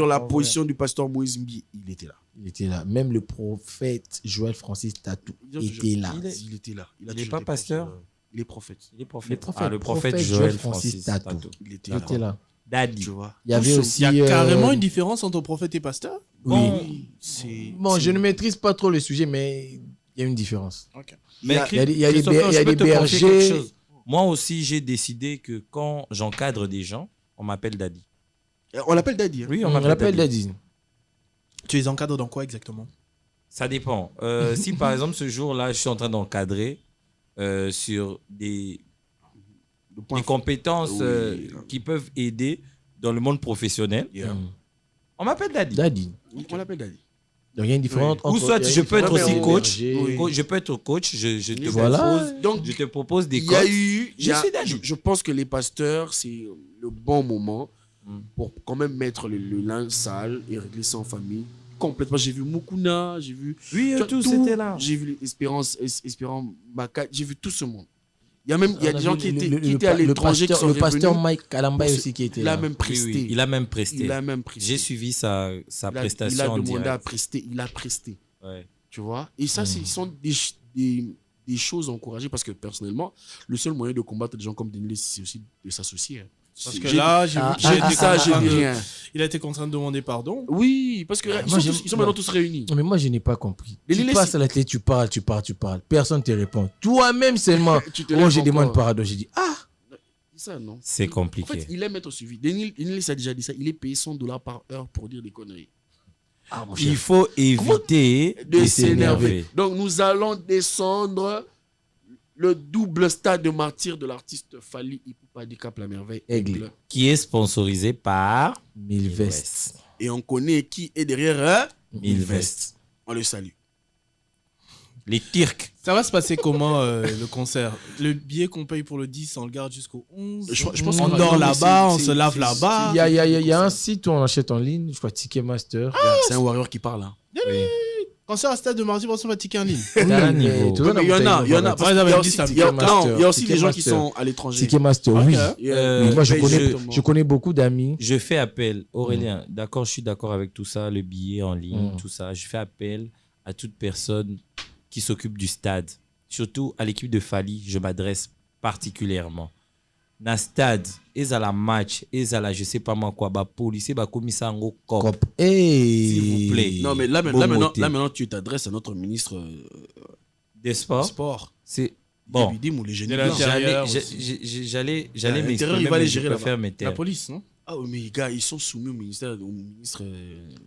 la pas, position du pasteur Moïse Mbi. Il était là. Il était là. Même le prophète Joël Francis Tatou était là. Il était là. Il n'est pas pasteur. Il est prophète. Le prophète Joël Francis Tatou. Il était là. Daddy. Tu vois. Il y avait aussi. Il y a carrément une différence entre prophète et pasteur. Oui. Bon, je ne maîtrise pas trop le sujet, mais il y a une différence. Mais il y a des bergers. Moi aussi, j'ai décidé que quand j'encadre des gens, on m'appelle Daddy. On l'appelle Daddy. Hein. Oui, on l'appelle Daddy. Tu les encadres dans quoi exactement? Ça dépend. Si par exemple ce jour-là, je suis en train d'encadrer sur des compétences qui peuvent aider dans le monde professionnel, on m'appelle Daddy. On l'appelle Daddy. Donc il y a une différence entre... Ou soit je peux être aussi coach. Oui. Je peux être coach. Je te propose des coachs. Je pense que les pasteurs, c'est le bon moment pour quand même mettre le linge sale et régler ça en famille. Complètement. J'ai vu Mukuna, j'ai vu... Oui, tout c'était là. J'ai vu Espérant Baka, j'ai vu tout ce monde. Il y a des gens qui étaient à l'étranger qui sont revenus. Le pasteur Mike Kalambay aussi qui était là. Il a même presté. J'ai suivi sa prestation en direct. Il a demandé à prester. Il a presté. Ouais. Tu vois. Et ça, ce sont des choses encouragées parce que personnellement, le seul moyen de combattre des gens comme Denis, c'est aussi de s'associer. Parce que là, j'ai dit ça, j'ai dit rien. Il a été contraint de demander pardon. Oui, parce que ils sont maintenant tous réunis. Mais moi, je n'ai pas compris. Tu passes à la télé, tu parles. Personne ne te répond. Toi-même seulement. Je demande pardon. J'ai dit, ça, non. C'est compliqué. En fait, il aime être suivi. Denis a déjà dit ça. Il est payé $100 par heure pour dire des conneries. Il faut éviter de s'énerver. Donc, nous allons descendre le double stade de martyr de l'artiste Fally Ipupa Dicap La Merveille Aigle, qui est sponsorisé par Milvest. Et on connaît qui est derrière Milvest. On le salue. Les Turcs. Ça va se passer comment le concert? Le billet qu'on paye pour le 10, on le garde jusqu'au 11. Je pense on dort là-bas, on se lave là-bas. Il y a un site où on achète en ligne, je crois Ticketmaster. C'est un warrior qui parle. Hein. Oui. Concert à stade de mardi, on va ticket en ligne. Il y en a. Il y a aussi des gens qui sont à l'étranger. Ticketmaster, oui. Moi, je connais beaucoup d'amis. Je fais appel, Aurélien, d'accord, je suis d'accord avec tout ça, le billet en ligne, tout ça. Je fais appel à toute personne qui s'occupe du stade. Surtout à l'équipe de Fally, je m'adresse particulièrement. Na stade, ils à la match, ils à la je sais pas moi quoi, bah policier, bah commissaire en cop. S'il vous plaît. Non mais là maintenant tu t'adresses à notre ministre des sports. C'est bon. J'allais m'exprimer, mais je préfère me taire. La police, non? Ah oui, mais les gars, ils sont soumis au ministre.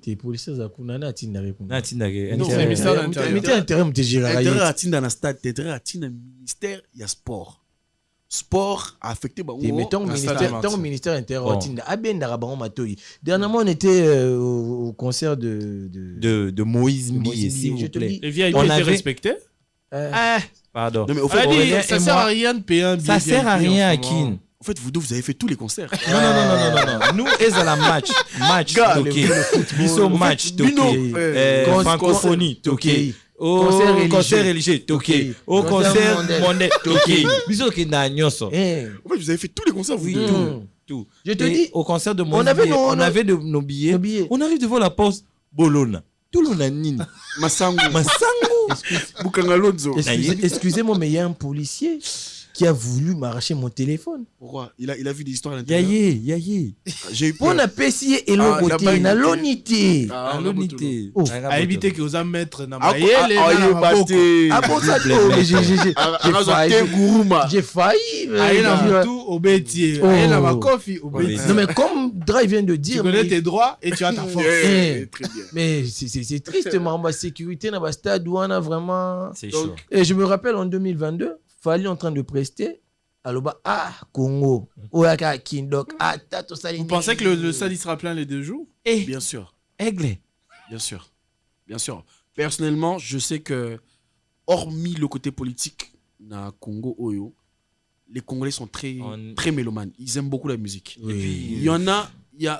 Tes policiers à Kunana, Tinda répond. Non, c'est le ministère de l'Intérieur. Mais t'es intérêt, t'es géré. Intérêt à Tinda dans le stade, intérêt à Tinda ministère, il y a sport. Sport a affecté. Mais ton ministère intérieur, dernièrement, on était au concert de Moïse Mbi, s'il vous plaît. Les VIP étaient respectés? Pardon. Non, mais au fait, ça sert à rien de payer un billet. Ça sert à rien à Kin. En fait, vous avez fait tous les concerts. Non. Nous, ils à la match. Match, ok. Biso match, ok. Francophonie, ok. Au concert religieux, toqué. Au concert mondain, toqué. Bisous qui n'a nyonso. En fait, vous avez fait tous les concerts, vous. Tout. Je te dis, au concert de Moïse, on avait nos billets. On arrive devant la poste. Bolona. Tout le monde a Masango. Bukangalonzo. Excusez-moi, mais il y a un policier qui a voulu m'arracher mon téléphone. Pourquoi il a vu des histoires à l'intérieur. Yaye. J'ai eu peur. On a payé et l'autre na lonité. L'unité. À éviter que vous en mettre dans Ah, ma yelle. Ah bon, ça, j'ai failli. Aïe na tout au bêtier. Aïe na ma coffee au bêtier. Non, mais comme Dry vient de dire. Tu connais tes droits et tu as ta force. Très bien. Mais c'est triste, ma sécurité dans le stade où on a vraiment. C'est chaud. Et je me rappelle en 2022, Fali en train de prester. Alors, Congo, Oaka, Kindok, Tato Salini. Vous pensez que le stade il sera plein les 2 jours? Bien sûr. Aigle. Bien sûr. Personnellement, je sais que, hormis le côté politique, na Congo Oyo, les Congolais sont très mélomanes. Ils aiment beaucoup la musique. Oui. Et puis, il y en a,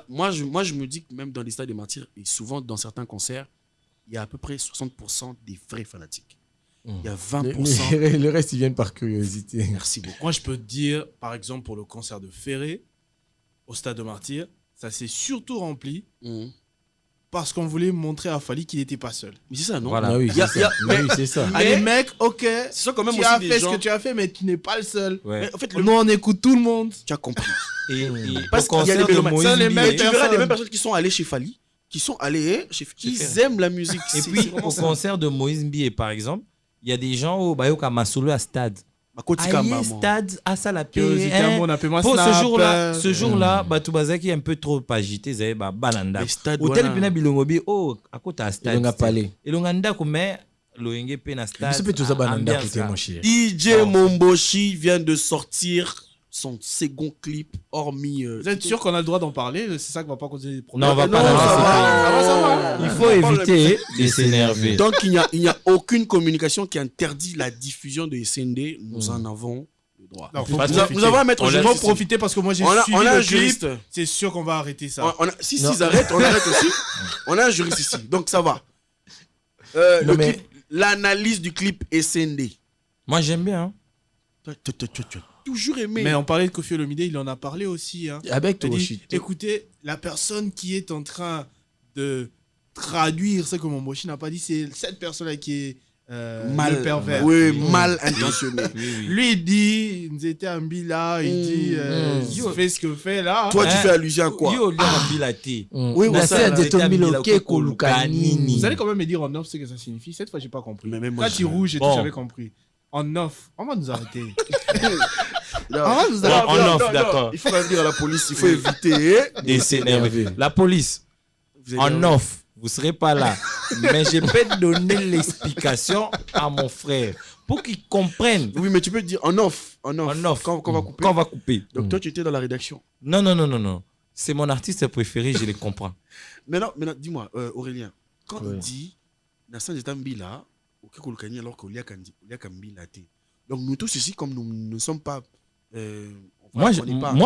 moi je me dis que même dans les stades des martyrs, et souvent dans certains concerts, il y a à peu près 60% des vrais fanatiques. Il y a 20%. Le reste, ils viennent par curiosité. Merci beaucoup. Moi, je peux te dire, par exemple, pour le concert de Ferré, au Stade de Martyrs, ça s'est surtout rempli parce qu'on voulait montrer à Fali qu'il n'était pas seul. Mais c'est ça, non? Voilà. Ah oui, c'est ça. Allez, mec, ok, C'est quand même tu aussi as des fait gens... ce que tu as fait, mais tu n'es pas le seul. Ouais. Mais en fait, Nous, on écoute tout le monde. tu as compris. Et Parce au qu'il y a concert des de mélomanes. Moïse Ça, les Billet, mecs, Tu verras les personne. mêmes personnes qui sont allées chez Fali, qui sont allées chez ils Ferré. aiment la musique. Et C'est puis, vraiment au ça. concert de Moïse Billet, par exemple, il y a des gens au Bayoka Masolo à stade. Makotika, Aïe, maman. stade, à ça la paix. On a fait moi Pour snap. ce jour-là, Batubazaki est un peu trop agité, c'est Bananda. Les stades, Hôtel voilà. Pina Bilongobi, à côté à stade. Ils ont parlé. Et l'onganda comme l'ONG Pena stade. Ça peut tout ça, Bananda, côté mon cher. DJ Momboshi vient de sortir son second clip, hormis... Vous êtes sûr qu'on a le droit d'en parler? C'est ça qui va pas causer des problèmes. Non, on va Non, pas ça la va. Il faut éviter de s'énerver. Donc, il n'y a aucune communication qui interdit la diffusion de SND. Nous en avons le droit. Non, faut Parce que profiter. nous avons un maître On juriste va ici. profiter parce que moi j'ai On a suivi un le juriste. clip. C'est sûr qu'on va arrêter ça. Si ils arrêtent, on arrête aussi. On a un juriste ici, donc ça va. L'analyse du clip SND. Moi, j'aime bien. Tu as toujours aimé. Mais on parlait de Kofi Olomide, il en a parlé aussi. Hein. Avec Il a toi, dit, écoutez, la personne qui est en train de traduire ce que Momboshi n'a pas dit, c'est cette personne-là qui est le pervers. Oui, mal intentionné. Lui, il dit, nous étions en Bila, il dit, fais ce que fait là. Toi, tu fais allusion à quoi? Yo, Bilaté. Oui, mais ça, ça, de ton miloké, Vous allez quand même me dire en off ce que ça signifie. Cette fois, j'ai pas compris. Mais même moi, Là, tu rouge et tout, Bon. j'avais compris. En off, on va nous arrêter. Non, En off, d'accord. Il faut pas dire à la police, il faut éviter. De s'énerver. La police, en off, vous serez pas là. Mais je peux donner l'explication à mon frère pour qu'il comprenne. Oui, mais tu peux dire en off. En off. Quand on va couper. Quand on va couper. Donc toi, tu étais dans la rédaction. Non. C'est mon artiste préféré, je le comprends. Maintenant dis-moi, Aurélien, quand il dit Nassan Zetambila, ok, Kolokani, alors qu'il y a Kambila. Donc nous tous ici, comme nous ne sommes pas. Moi,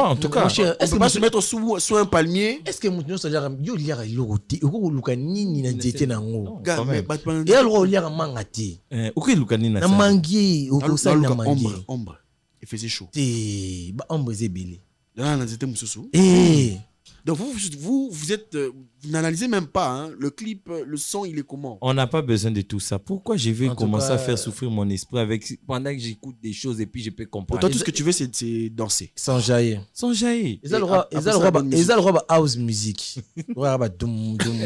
en tout cas, Mon cher, on ne peut pas se mettre sous un palmier. est-ce que nous sommes yo liara iloroti oko luka nini na nzete nango Non, Gars, quand mais même. et alors liara manga te Uki Lukani na mangi oko sa na mangi ombre. Il faisait chaud. te ba ombre zebele Là, on a été Moussoussou. eh Donc vous êtes. Vous n'analysez même pas. Hein, le clip, le son, il est comment? On n'a pas besoin de tout ça. Pourquoi je vais En tout commencer cas, à faire souffrir mon esprit pendant que j'écoute des choses et puis je peux Pour comprendre. toi, tout ce que tu veux, c'est danser. sans jaillir Sans jaillir. eza le roi house music roi ba dum dum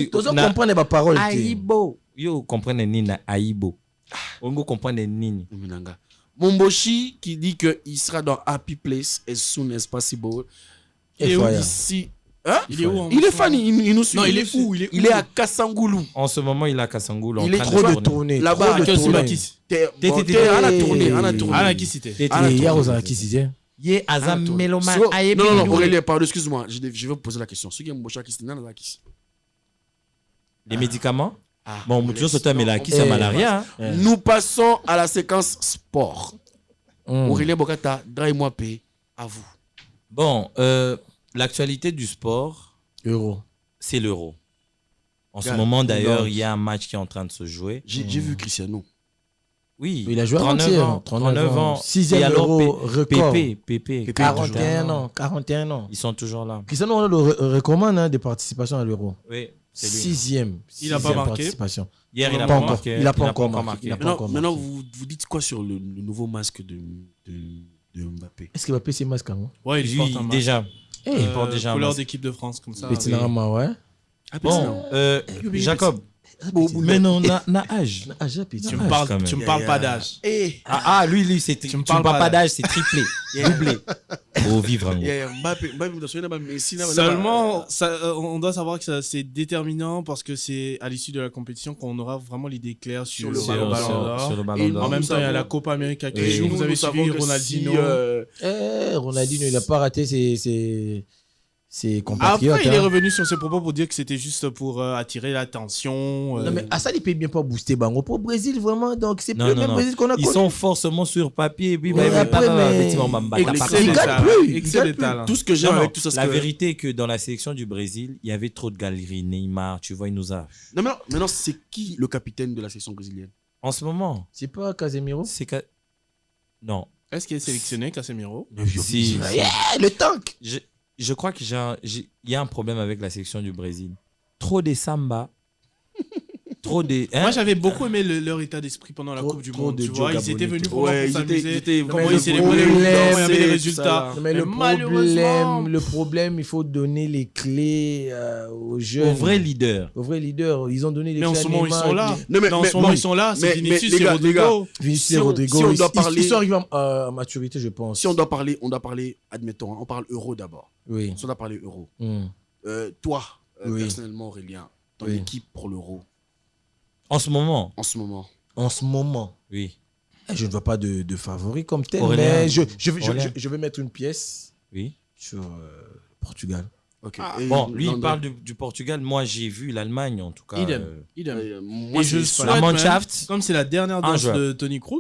tozo comprendre ba parole te Aibo. Yo, comprendre nini Aibo. On go comprendre nini. Minanga. Momboshi qui dit qu'il sera dans Happy Place as soon as possible. Et Et Fire. ici. Hein? Il est où? Il est fan, il nous suit. Non, il est où? Il est à Kassangoulou. En ce moment, il a Kassangoulou. Il est trop de tourner Là-bas, trop de Akio tourner T'es à la tournée, à la tournée. Ah, qui c'était? et ya ozana kisi Ye Azam Ah, Meloman. Non, Aurélien, pardon, excuse-moi. Je vais vous poser la question. Ceux qui ont Momboshi qui sont là, qui Les médicaments. Ah, Bon, Moutio Sota Melaki, c'est malaria. Nous passons à la séquence sport. Aurélien Bokata, Dry-moi P, à vous. Bon, l'actualité du sport, euro c'est l'euro. En ce Gars, moment, d'ailleurs, donc- il y a un match qui est en train de se jouer. J'ai vu Cristiano. Oui, Il a joué 39 ans. 39 ans. 6e Et alors, euro record. Pépé. 41 ans. 41 ans. Ils sont toujours là. Cristiano Ronaldo recommande des participations à l'euro. Oui, c'est lui. 6e. Il a pas marqué. Participation. Hier, il n'a Pas pas encore. marqué. Il a pas encore marqué. marqué. Il a pas Maintenant, encore maintenant marqué. vous dites quoi sur le nouveau masque de Mbappé? Est-ce qu'il va payer ses masques avant? Ouais, il porte un Lui, masque. déjà. Eh, il porte déjà un couleur masque. d'équipe de France, comme ça. Petit oui. Narama, ouais. Bon, Jacob, mais non, na âge. Ah, j'ai petit. Tu Ah, me parles, quand même. tu me parles pas d'âge. Lui, tu me parles pas d'âge, c'est triplé, doublé. Au vivre en gros. Mbappé, Messi, Seulement, on doit savoir que c'est déterminant parce que c'est à l'issue de la compétition qu'on aura vraiment l'idée claire sur le Sur ballon d'or. sur le ballon Et d'or. En même temps, il y a la savons- Copa América qui Et joue. Vous avez suivi Ronaldinho. Ronaldinho, il n'a pas raté ses Après, compatriotes. il est hein. revenu sur ses propos pour dire que c'était juste pour attirer l'attention. Non, mais Assad, il peut bien pas booster Bango. Pour le Brésil, vraiment. Donc, c'est Non, plus le non, même non. Brésil qu'on a Ils connu. sont forcément sur papier. Puis, Ouais, après, mais- excès Il de gagne talent. plus. Excès Il de gagne talent. Tout ce que j'aime Non, avec tout ça, c'est la que... vérité est que dans la sélection du Brésil, il y avait trop de galeries. Neymar, tu vois, il nous a. Non, mais non, maintenant, c'est qui le capitaine de la section brésilienne? En ce moment, C'est pas Casemiro? c'est que. Non. Est-ce qu'il est sélectionné, Casemiro? Si, Yeah, le tank. je crois qu'il y a un problème avec la sélection du Brésil. Trop des samba. Trop des. hein? Moi, j'avais beaucoup aimé leur état d'esprit pendant la Trop- Coupe du trop Monde. de Tu vois, Joe ils étaient venus Bonito. vraiment Ouais, pour ils étaient- s'amuser. Comment mais ils célébraient le les problème, victoires, il y avait des c'est résultats. ça. Mais le malheureusement, problème, il faut donner les clés aux jeunes. Aux vrais leaders. Aux vrais leaders. Ils ont donné les mais en clés ce à moment, ils Neymar, sont là. Non, Mais en ce moment, ils sont là. C'est mais Vinicius les et gars, Rodrigo. Vinicius Si et on- Rodrigo. si on doit parler- Ils sont arrivés à maturité, je pense. Si on doit parler, admettons, hein, on parle euro d'abord. Oui. Si on doit parler euro. Hmm. Toi, Oui. personnellement, Aurélien, ton Oui. équipe pour l'euro, En ce moment, en ce moment. En ce moment, oui. je ne vois pas de favori comme tel, Aurélien. mais Aurélien. je vais mettre une pièce Oui. sur Portugal. Ok. Ah, Et Bon, lui, il Londres. parle du Portugal. Moi, j'ai vu l'Allemagne, en tout cas. Idem. Idem. Moi, Et je c'est- souhaite La même, Mannschaft. comme c'est la dernière Un danse joueur. de Tony Kroos,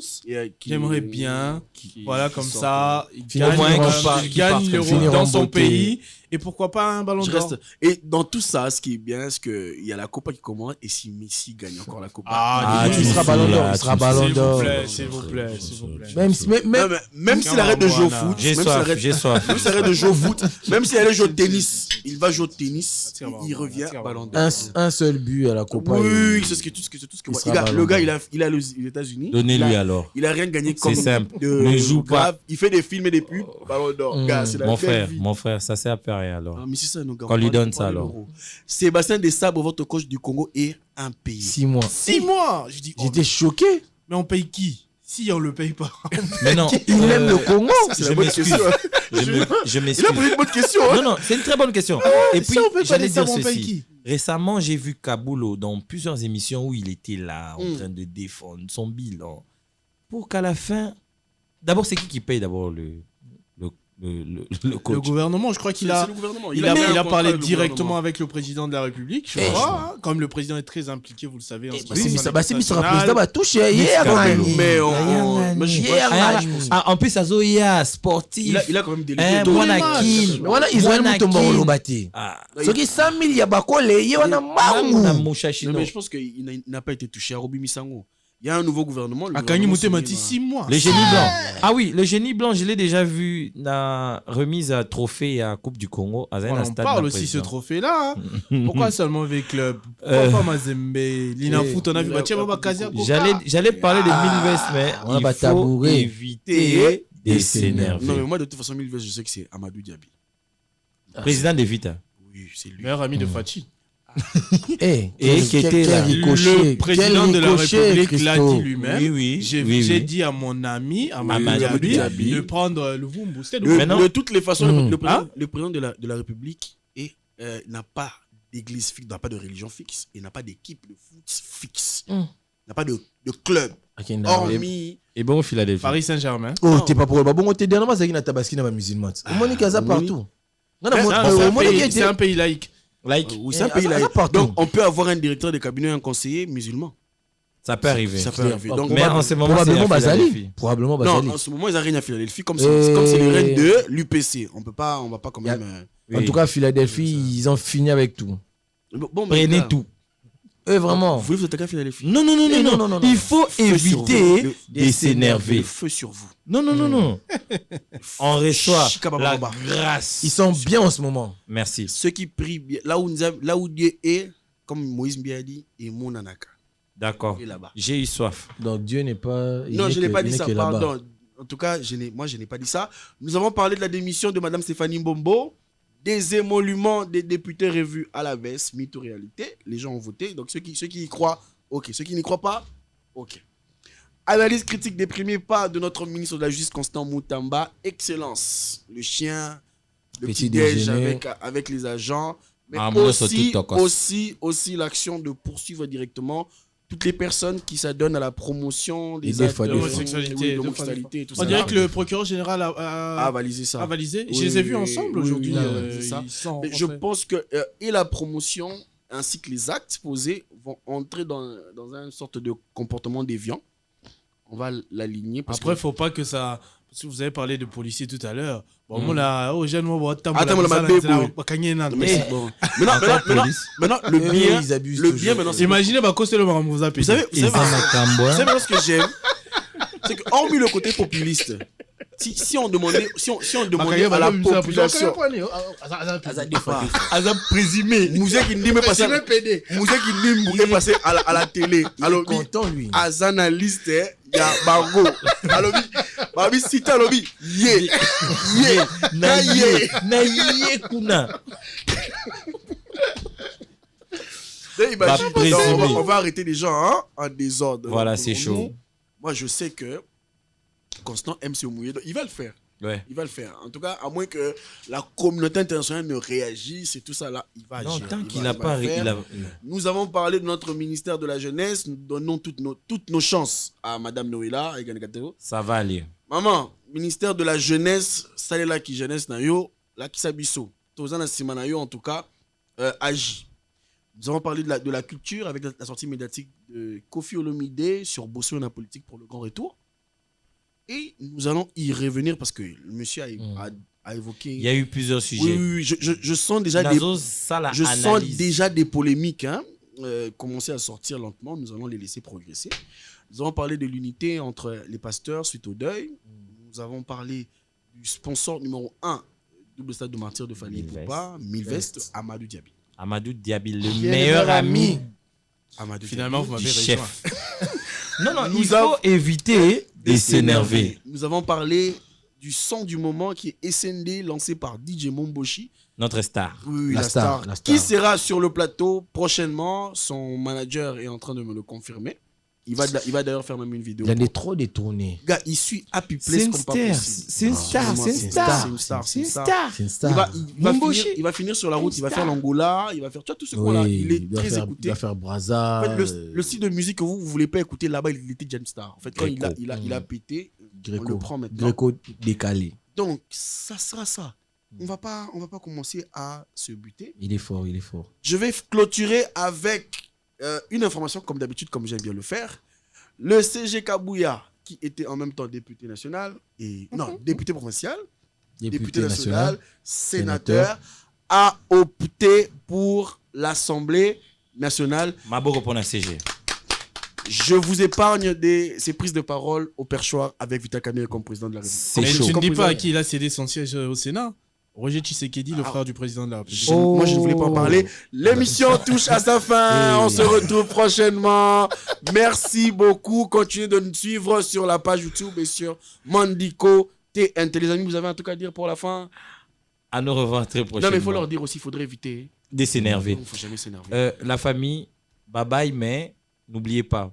qui- j'aimerais bien, qui- voilà, qui comme sort, ça, il Finir gagne, au moins il qu'il gagne parte- qu'il parte comme l'Euro ça. Finir dans en son beauté. pays, et pourquoi pas un ballon Je d'or. reste. Et dans tout ça, ce qui est bien, c'est qu'il y a la Copa qui commence et si Messi gagne encore la Copa. Ah, il sera ballon d'or, il sera ballon d'or. S'il vous plaît, s'il vous plaît. Même si, Non, mais même s'il arrête de jouer au foot, J'ai même s'il soif, arrête- j'ai soif. même s'il arrête de jouer au foot, même s'il allait jouer au tennis, il va jouer au tennis, Attire, il bon, revient attire, ballon bon. d'or. un seul but à la Copa. Oui, c'est tout ce que il moi. sera Le ballon gars, d'or. il a les États-Unis. Donnez-lui Il a- alors. Il a rien gagné C'est comme simple. de Ne joue pas. grave. Il fait des films et des pubs, ballon d'or. Gars, c'est la Mon belle frère, vie. mon frère, ça sert à rien alors. Ah, mais c'est ça, nos gars. Qu'on lui On parle- donne on ça, parle de alors. l'euro. Sébastien Desabre, votre coach du Congo, est impayé. 6 mois. 6 mois. Je dis, oh, J'étais choqué. mais on paye qui? Si on le paye pas. Mais non. Il aime le Congo. C'est Je la bonne m'excuse. question. Je Il m'excuse. a posé une bonne question. hein. Non, non, c'est une très bonne question. Et puis, Si on paye pas j'allais les dire sabres, on paye ceci. qui? Récemment, j'ai vu Kabulo dans plusieurs émissions où il était là, en Mm. train de défendre son bilan. Pour qu'à la fin. D'abord, c'est qui paye d'abord le coach? Le gouvernement, je crois qu'il C'est a. le gouvernement. Il avait un a contrat parlé avec le directement gouvernement. avec le président de la République, je Eh, crois. Hein, comme le président est très impliqué, vous le savez. En ce Oui, moment, mais dans ça va, l'équipe c'est mis sur la nationale. présidente, bah, touche, hier, gagné. Mais on- Hier, moi, je suis gagné. pas- Hier, Ah, gagné. en plus, à Zoya, sportif. Il a quand même délégué. Eh, d'autres Mwana matchs. Kin. Mais wana Israël Mwana mutomba Kin. olobate. Ah, Soki 100 000 ya bakole, ye wana na mangu. Mushashino. Non, mais je pense qu'il n'a pas été touché à Roby Misango. Il y a un nouveau gouvernement. le Akanyi gouvernement Moutemati, s'est mis 6 mois. Le génie blanc. Ah oui, le génie blanc, je l'ai déjà vu dans la remise à trophée à Coupe du Congo. À On Zena en Stade parle na aussi ce président. trophée-là. Hein. Pourquoi seulement avec club? Pourquoi pas Mazembe, Lina Foot, on a vu Bachia Baba Kazia Koka. J'allais parler de Milvest, mais on a il pas faut tabouret. éviter de Non, mais s'énerver. moi, de toute façon, Milves, je sais que c'est Amadou Diaby. Président de Vita. Oui, c'est lui. Meilleur ami de Fachi. Eh, Et qui était quel ricochet, Le président quel de la ricochet, République l'a Christo. dit lui-même. Oui, oui. J'ai oui, j'ai oui. dit à mon ami, à Amadou Amadou Diaby. Diaby, de prendre le Vumbu. C'était Le- Maintenant- de toutes les façons, Hmm. le président de la République n'a pas d'église fixe, n'a pas de religion fixe et n'a pas d'équipe de foot fixe. Hmm. N'a pas de club. Ok, non. Hormis. Et bon, Philadelphie. Paris Saint-Germain. Oh, t'es pas pour le bon, t'es dernièrement, c'est na tabaski na ba musulman. Au moins, il y a partout. Non, non, C'est moi, un au moins, il y a pays- c'est un pays laïque. Like, Oui, c'est un Eh, pays ça laïque. partout. Donc, on peut avoir un directeur de cabinet et un conseiller musulman. ça peut arriver. Ça peut arriver. Donc, Mais en ce moment, c'est Probablement à Basali. Philadelphie. Probablement non, Basali. en ce moment, ils arrivent à Philadelphie comme Et- c'est les reines de l'UPC. On va pas quand Y a- même. Oui. En tout cas, Philadelphie, ils ont fini avec tout. Bon, mais Prenez gars, tout. Vraiment. Vous voulez vous attaquer à les filles? Non, non, non, Eh, non, non, non, non, non. Il faut Feu sur éviter vous. de s'énerver. Le feu sur vous. Non, non, non, non. On reçoit Chikababa. la grâce. Ils sont bien en ce moment. Merci. Ceux qui prient bien, là où Dieu est, comme Moïse bien dit, et mon anaka. D'accord. Il est là-bas. J'ai eu soif. Donc Dieu n'est pas. Non, je n'ai pas dit ça, que là-bas. pardon. En tout cas, je n'ai pas dit ça. Nous avons parlé de la démission de Mme Stéphanie Mbombo, des émoluments des députés revus à la baisse, mythe ou réalité. Les gens ont voté. Donc ceux qui y croient, ok. Ceux qui n'y croient pas, ok. Analyse critique déprimée par de notre ministre de la Justice, Constant Moutamba. Excellence. Le chien, le Petit petit-déj déjeuner. avec les agents. Mais Ah, moi, ça, tout tocos. aussi l'action de poursuivre directement toutes les personnes qui s'adonnent à la promotion Et des des actes fois, de des fois. l'homosexualité et tout ça. On dirait que le procureur général a balisé ça. a validé. Oui, Je les ai vus oui, ensemble oui, aujourd'hui. oui, c'est ça. Ils sont Mais je rentrés. pense que et la promotion ainsi que les actes posés vont entrer dans une sorte de comportement déviant. On va l'aligner parce Après, que... faut pas que ça. Parce que vous avez parlé de policiers tout à l'heure. Bon, moi, là, oh, jeune, moi, Attends, moi, Mais c'est bon. Maintenant, le bien, ils abusent le toujours. bien maintenant, c'est... Imaginez, bah, Costello va vous appeler. Vous savez Ils ont un cambois. maintenant ce que j'aime, c'est que hormis le côté populiste, si on demandait à la population, Azam présumé, Mouzé qui dit me passer, Mouzé qui dit me passer à la télé, Il est alors content, lui. as analyste, il y a Bargo, alors si tu as lobby, Na ye kuna. imagine, Bah, présumé. on va arrêter les gens hein, en désordre. Voilà, Donc, c'est chaud. Moi, je sais que Constant aime se mouiller, donc il va le faire. Ouais. Il va le faire. En tout cas, à moins que la communauté internationale ne réagisse et tout ça là, il va Non, agir. tant Il qu'il va n'a pas. le faire. Il a- Nous avons parlé de notre ministère de la Jeunesse. Nous donnons toutes nos chances à Madame Noëlla et Ganekatero. Ça va aller. Maman, ministère de la Jeunesse, ça est là qui jeunesse na yo, là qui s'abisso. Tozana Simana yo, en tout cas, agit. Nous avons parlé de la culture avec la sortie médiatique de Kofi Olomide sur Bosso et la politique pour le grand retour. Et nous allons y revenir parce que le monsieur a évoqué. Il y a eu plusieurs Oui, sujets. oui, oui, je sens déjà Nazo, ça, la je sens analyse. déjà des polémiques commencer à sortir lentement. Nous allons les laisser progresser. Nous avons parlé de l'unité entre les pasteurs suite au deuil. Nous avons parlé du sponsor numéro 1, double stade de martyr de Fali Poupa, Milvest, Amadou Diaby. Amadou Diaby, le Qui est meilleur ami Amadou Finalement, vous du m'avez rejoint. chef. Non, non, Nous il faut avons- éviter de s'énerver. Nous avons parlé du son du moment qui est SND lancé par DJ Momboshi. Notre star. Oui, La la star, star. la star. Qui sera sur le plateau prochainement. Son manager est en train de me le confirmer. Il va d'ailleurs faire même une vidéo. Il a trop détourné. Gars, il suit Happy C'est Place une comme pas star. possible. C'est une star. Vraiment, C'est une star. C'est une star. C'est une star. C'est une Il star. va finir sur la route, il va faire l'Angola, il va faire tout ce coin-là. Oui, Il est très il écouté. va faire En Braza. fait, le style de musique que vous ne voulez pas écouter là-bas, il était déjà une star. En fait, quand il a pété, on le prend maintenant. Gréco décalé. Donc, ça sera ça. On va pas commencer à se buter. Il est fort, il est fort. Je vais clôturer avec une information, comme d'habitude, comme j'aime bien le faire. Le CG Kabouya, qui était en même temps député national, député provincial, député national, sénateur, a opté pour l'Assemblée nationale. Mabo répond à CG. Je vous épargne ces prises de parole au perchoir avec Vital Kamerhe comme président de la République. C'est Mais chaud. tu ne dis Comme pas à président. qui il a cédé son siège au Sénat. Roger Tshisekedi, le frère du président de la République. Moi, je ne voulais pas en parler. L'émission touche à sa fin. On se retrouve prochainement. Merci beaucoup. Continuez de nous suivre sur la page YouTube et sur Mandico TNT. Les amis, vous avez un truc à dire pour la fin? À nous revoir très prochainement. Non, mais il faut leur dire aussi, il faudrait éviter. De s'énerver. Il ne faut jamais s'énerver. La famille, bye bye, mais n'oubliez pas,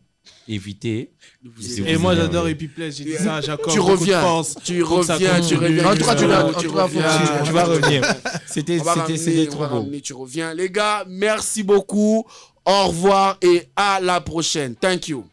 évitez. Vous Et moi, énervez. j'adore Epiplay. J'ai dit ça, j'accorde Tu beaucoup de reviens. force. Tu Faut que ça reviens. Tu continue. reviens. En tout cas, tu vas- Tu vas revenir. C'était On va trop beau. ramener, tu reviens. Les gars, merci beaucoup. Au revoir et à la prochaine. Thank you.